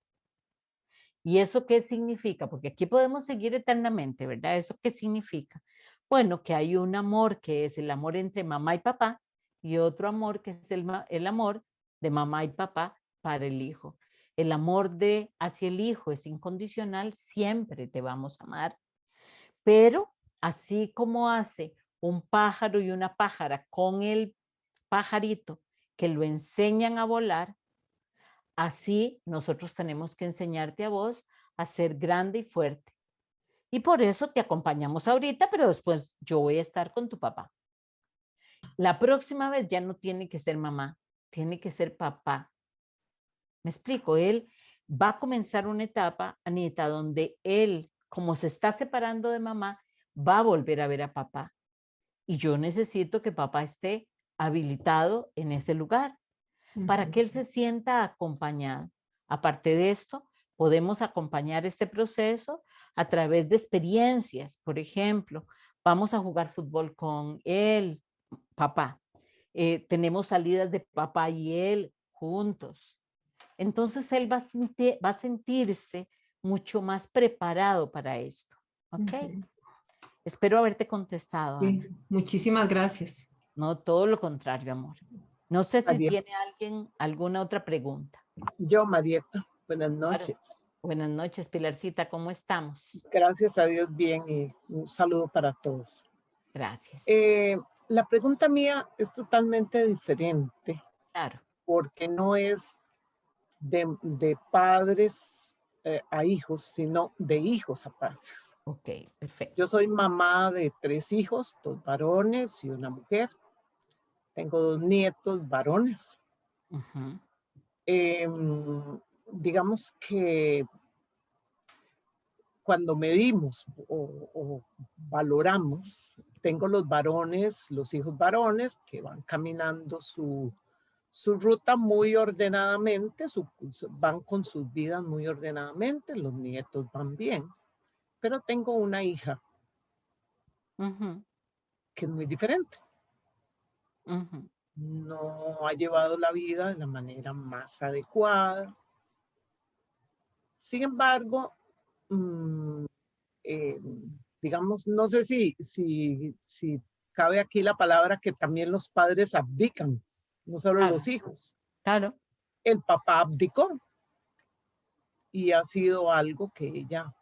¿Y eso qué significa? Porque aquí podemos seguir eternamente, ¿verdad? ¿Eso qué significa? Bueno, que hay un amor que es el amor entre mamá y papá y otro amor que es el amor de mamá y papá para el hijo. El amor hacia el hijo es incondicional, siempre te vamos a amar, pero así como hace un pájaro y una pájara con el pajarito que lo enseñan a volar, así nosotros tenemos que enseñarte a vos a ser grande y fuerte. Y por eso te acompañamos ahorita, pero después yo voy a estar con tu papá. La próxima vez ya no tiene que ser mamá, tiene que ser papá. Me explico, él va a comenzar una etapa, Anita, donde él, como se está separando de mamá, va a volver a ver a papá. Y yo necesito que papá esté habilitado en ese lugar para que él se sienta acompañado. Aparte de esto, podemos acompañar este proceso a través de experiencias. Por ejemplo, vamos a jugar fútbol con él, papá. Tenemos salidas de papá y él juntos. Entonces él va a sentirse mucho más preparado para esto. ¿Ok? Espero haberte contestado, Ana. Sí, muchísimas gracias. No, todo lo contrario, amor. No sé si María. tiene alguien alguna otra pregunta. Yo, Marieta, buenas Claro. noches. Buenas noches, Pilarcita, ¿cómo estamos? Gracias a Dios, bien, y un saludo para todos. Gracias. La pregunta mía es totalmente diferente Claro, porque no es de padres a hijos, sino de hijos a padres. ok, perfecto. Yo soy mamá de 3 hijos, 2 varones y una mujer. Tengo 2 nietos varones. Ujú, Digamos que cuando medimos o valoramos, tengo los varones, los hijos varones que van caminando su ruta muy ordenadamente, van con sus vidas muy ordenadamente, los nietos van bien, pero tengo una hija ujú, que es muy diferente. ujú. No ha llevado la vida de la manera más adecuada. Sin embargo, digamos, no sé si cabe aquí la palabra que también los padres abdican, no solo Claro, los hijos. claro. El papá abdicó y ha sido algo que ella,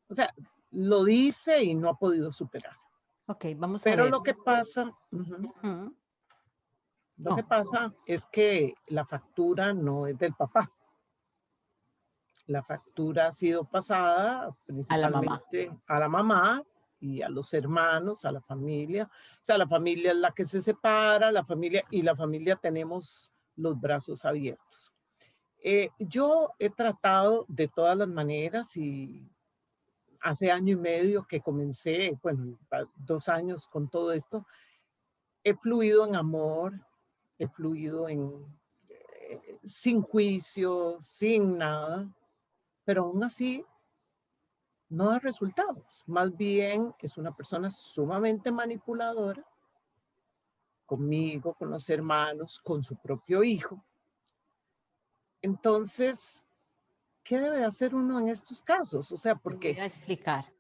o sea, lo dice y no ha podido superar. Ok, vamos a Pero ver. lo que pasa, Ujú, lo que no, pasa es que la factura no es del papá. La factura ha sido pasada a la mamá. principalmente a la mamá y a los hermanos, a la familia. O sea, la familia es la que se separa, la familia tenemos los brazos abiertos. Yo he tratado de todas las maneras y hace año y medio que comencé, bueno, 2 años con todo esto, he fluido en amor, he fluido sin juicio, sin nada, pero aún así no da resultados. Más bien es una persona sumamente manipuladora conmigo, con los hermanos, con su propio hijo. Entonces, ¿qué debe hacer uno en estos casos? O sea, Te voy porque a explicar.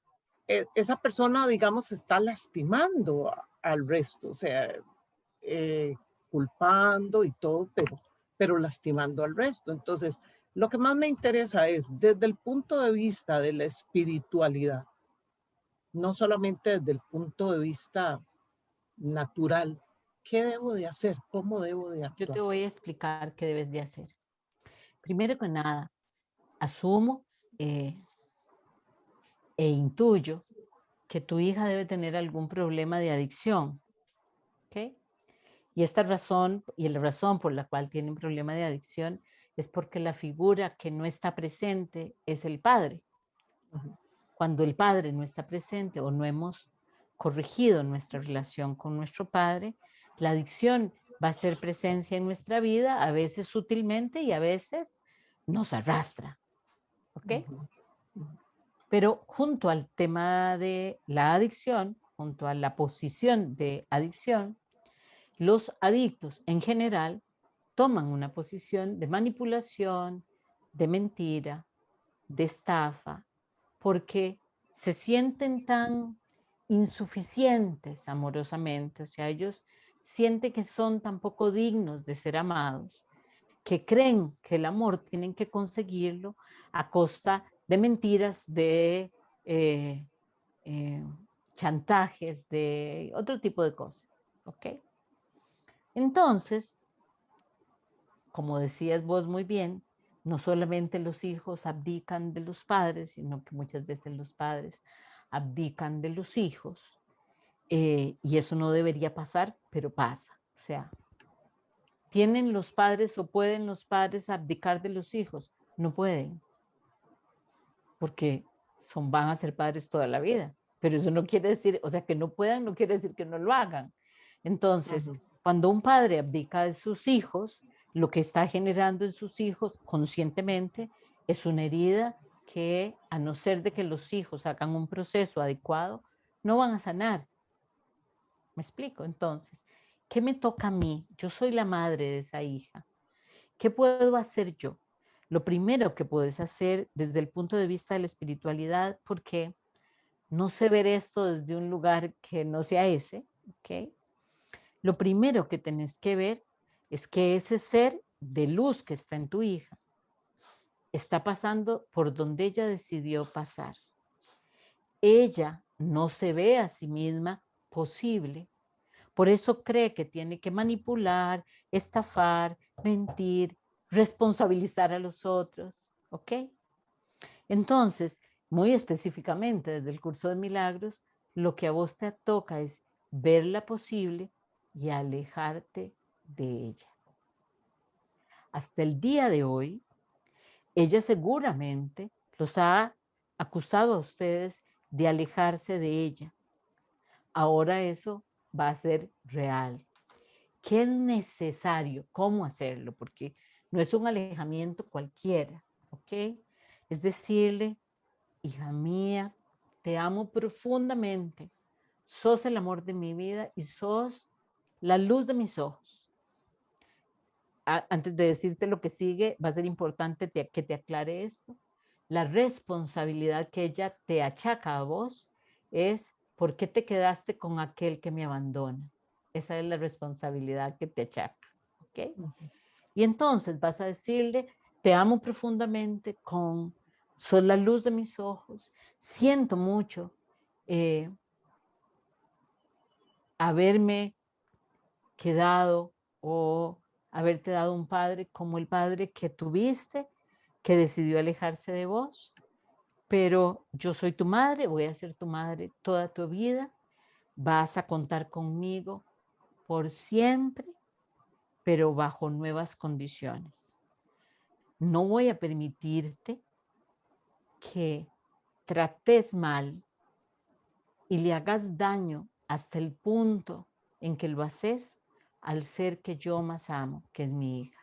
esa persona, digamos, está lastimando al resto, o sea, culpando y todo, pero lastimando al resto. Entonces, lo que más me interesa es, desde el punto de vista de la espiritualidad, no solamente desde el punto de vista natural, ¿qué debo de hacer? ¿Cómo debo de Yo te actuar? voy a explicar qué debes de hacer. Primero que nada, asumo e intuyo que tu hija debe tener algún problema de adicción. ¿Ok? Y esta razón, y la razón por la cual tiene un problema de adicción es porque la figura que no está presente es el padre. Ujú. Cuando el padre no está presente o no hemos corregido nuestra relación con nuestro padre, la adicción va a ser presencia en nuestra vida, a veces sutilmente y a veces nos arrastra. ¿Ok? Ujú. Pero junto al tema de la adicción, junto a la posición de adicción, los adictos en general toman una posición de manipulación, de mentira, de estafa, porque se sienten tan insuficientes amorosamente, o sea, ellos sienten que son tan poco dignos de ser amados, que creen que el amor tienen que conseguirlo a costa de mentiras, de chantajes, de otro tipo de cosas. ¿Ok? Entonces, como decías vos muy bien, no solamente los hijos abdican de los padres, sino que muchas veces los padres abdican de los hijos. Y eso no debería pasar, pero pasa. O sea, ¿tienen los padres o pueden los padres abdicar de los hijos? No pueden, porque van a ser padres toda la vida. Pero eso no quiere decir, o sea, que no puedan, no quiere decir que no lo hagan. Entonces, cuando un padre abdica de sus hijos, lo que está generando en sus hijos conscientemente es una herida que, a no ser de que los hijos hagan un proceso adecuado, no van a sanar. ¿Me explico? Entonces, ¿qué me toca a mí? Yo soy la madre de esa hija. ¿Qué puedo hacer yo? Lo primero que puedes hacer desde el punto de vista de la espiritualidad, porque no sé ver esto desde un lugar que no sea ese, ¿ok? Lo primero que tenés que ver es que ese ser de luz que está en tu hija está pasando por donde ella decidió pasar. Ella no se ve a sí misma posible. Por eso cree que tiene que manipular, estafar, mentir, responsabilizar a los otros. ¿Ok? Entonces, muy específicamente desde el curso de milagros, lo que a vos te toca es verla posible y alejarte de ella. Hasta el día de hoy, ella seguramente los ha acusado a ustedes de alejarse de ella. Ahora eso va a ser real. ¿Qué es necesario? ¿Cómo hacerlo? Porque no es un alejamiento cualquiera, ¿ok? Es decirle, hija mía, te amo profundamente, sos el amor de mi vida y sos la luz de mis ojos. Antes de decirte lo que sigue, va a ser importante que te aclare esto. La responsabilidad que ella te achaca a vos es ¿por qué te quedaste con aquel que me abandona? Esa es la responsabilidad que te achaca. ¿Ok? Y entonces vas a decirle, te amo profundamente sos la luz de mis ojos, siento mucho haberme quedado o haberte dado un padre como el padre que tuviste, que decidió alejarse de vos, pero yo soy tu madre, voy a ser tu madre toda tu vida, vas a contar conmigo por siempre, pero bajo nuevas condiciones. No voy a permitirte que trates mal y le hagas daño hasta el punto en que lo haces al ser que yo más amo, que es mi hija.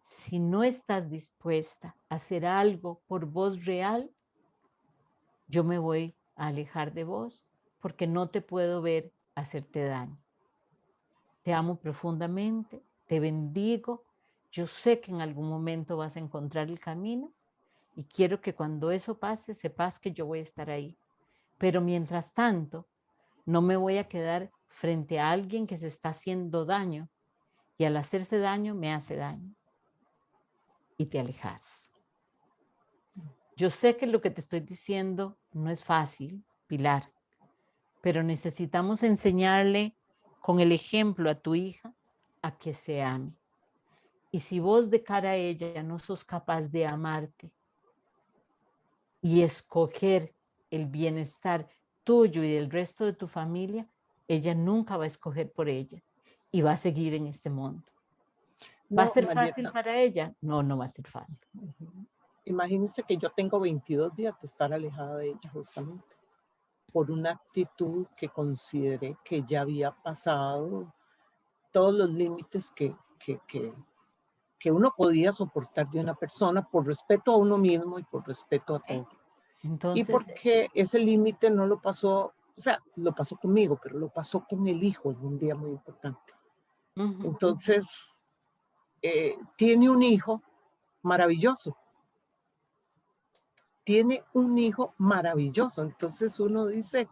Si no estás dispuesta a hacer algo por vos real, yo me voy a alejar de vos porque no te puedo ver hacerte daño. Te amo profundamente, te bendigo. Yo sé que en algún momento vas a encontrar el camino y quiero que cuando eso pase, sepas que yo voy a estar ahí. Pero mientras tanto, no me voy a quedar frente a alguien que se está haciendo daño y al hacerse daño me hace daño. Y te alejas. Yo sé que lo que te estoy diciendo no es fácil, Pilar, pero necesitamos enseñarle con el ejemplo a tu hija a que se ame. Y si vos de cara a ella no sos capaz de amarte y escoger el bienestar tuyo y del resto de tu familia, ella nunca va a escoger por ella y va a seguir en este mundo. ¿Va a ser fácil para ella? No, no va a ser fácil. Imagínense que yo tengo 22 días de estar alejada de ella justamente por una actitud que consideré que ya había pasado todos los límites que uno podía soportar de una persona por respeto a uno mismo y por respeto a todo. Entonces, y porque ese límite no lo pasó, o sea, lo pasó conmigo, pero lo pasó con el hijo en un día muy importante. Entonces, tiene un hijo maravilloso. Tiene un hijo maravilloso. Entonces uno dice,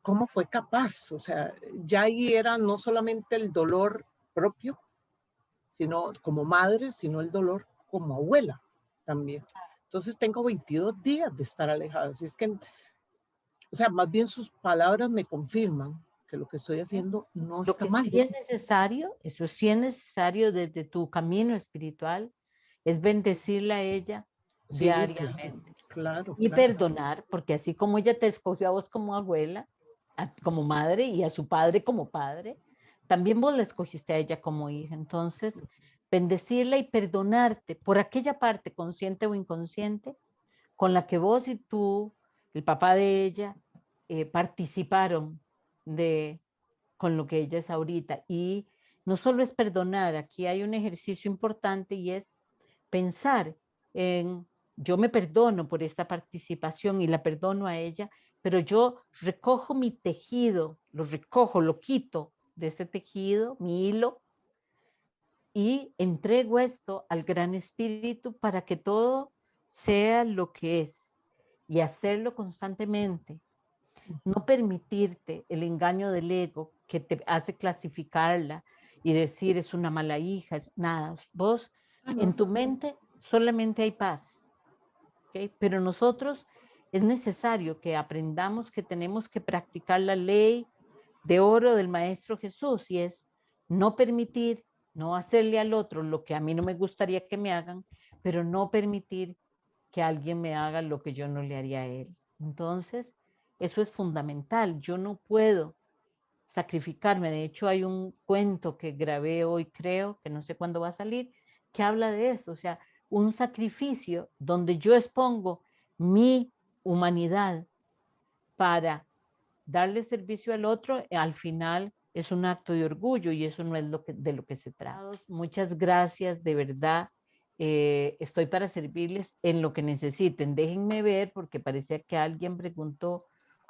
¿cómo fue capaz? O sea, ya ahí era no solamente el dolor propio, sino como madre, sino el dolor como abuela también. Entonces tengo 22 días de estar alejada, así es que, o sea, más bien sus palabras me confirman que lo que estoy haciendo no Lo está que mal. sí es necesario, eso sí es necesario desde tu camino espiritual, es bendecirla a ella Sí, diariamente claro, y claro. perdonar, porque así como ella te escogió a vos como abuela, como madre y a su padre como padre, también vos la escogiste a ella como hija. Entonces, bendecirla y perdonarte por aquella parte consciente o inconsciente con la que vos y tú, el papá de ella, participaron con lo que ella es ahorita. Y no solo es perdonar, aquí hay un ejercicio importante y es pensar en, yo me perdono por esta participación y la perdono a ella, pero yo recojo mi tejido, lo recojo, lo quito de ese tejido, mi hilo, y entrego esto al Gran Espíritu para que todo sea lo que es y hacerlo constantemente. No permitirte el engaño del ego que te hace clasificarla y decir es una mala hija, es nada. Vos en tu mente solamente hay paz, ¿okay? Pero nosotros es necesario que aprendamos que tenemos que practicar la ley de oro del Maestro Jesús y es no permitir, no hacerle al otro lo que a mí no me gustaría que me hagan, pero no permitir que alguien me haga lo que yo no le haría a él. Entonces, eso es fundamental. Yo no puedo sacrificarme. De hecho, hay un cuento que grabé hoy, creo, que no sé cuándo va a salir, que habla de eso. O sea, un sacrificio donde yo expongo mi humanidad para darle servicio al otro, al final es un acto de orgullo y eso no es de lo que se trata. Muchas gracias, de verdad. Estoy para servirles en lo que necesiten. Déjenme ver porque parecía que alguien preguntó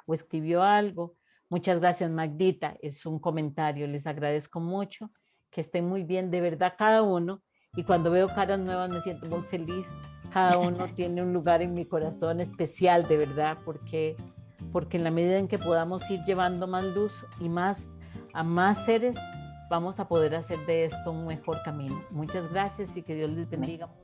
o escribió algo. Muchas gracias, Magdita. Es un comentario. Les agradezco mucho. Que estén muy bien, de verdad, cada uno. Y cuando veo caras nuevas me siento muy feliz. Cada uno tiene un lugar en mi corazón especial, de verdad, porque en la medida en que podamos ir llevando más luz y más a más seres, vamos a poder hacer de esto un mejor camino. Muchas gracias y que Dios les bendiga mucho.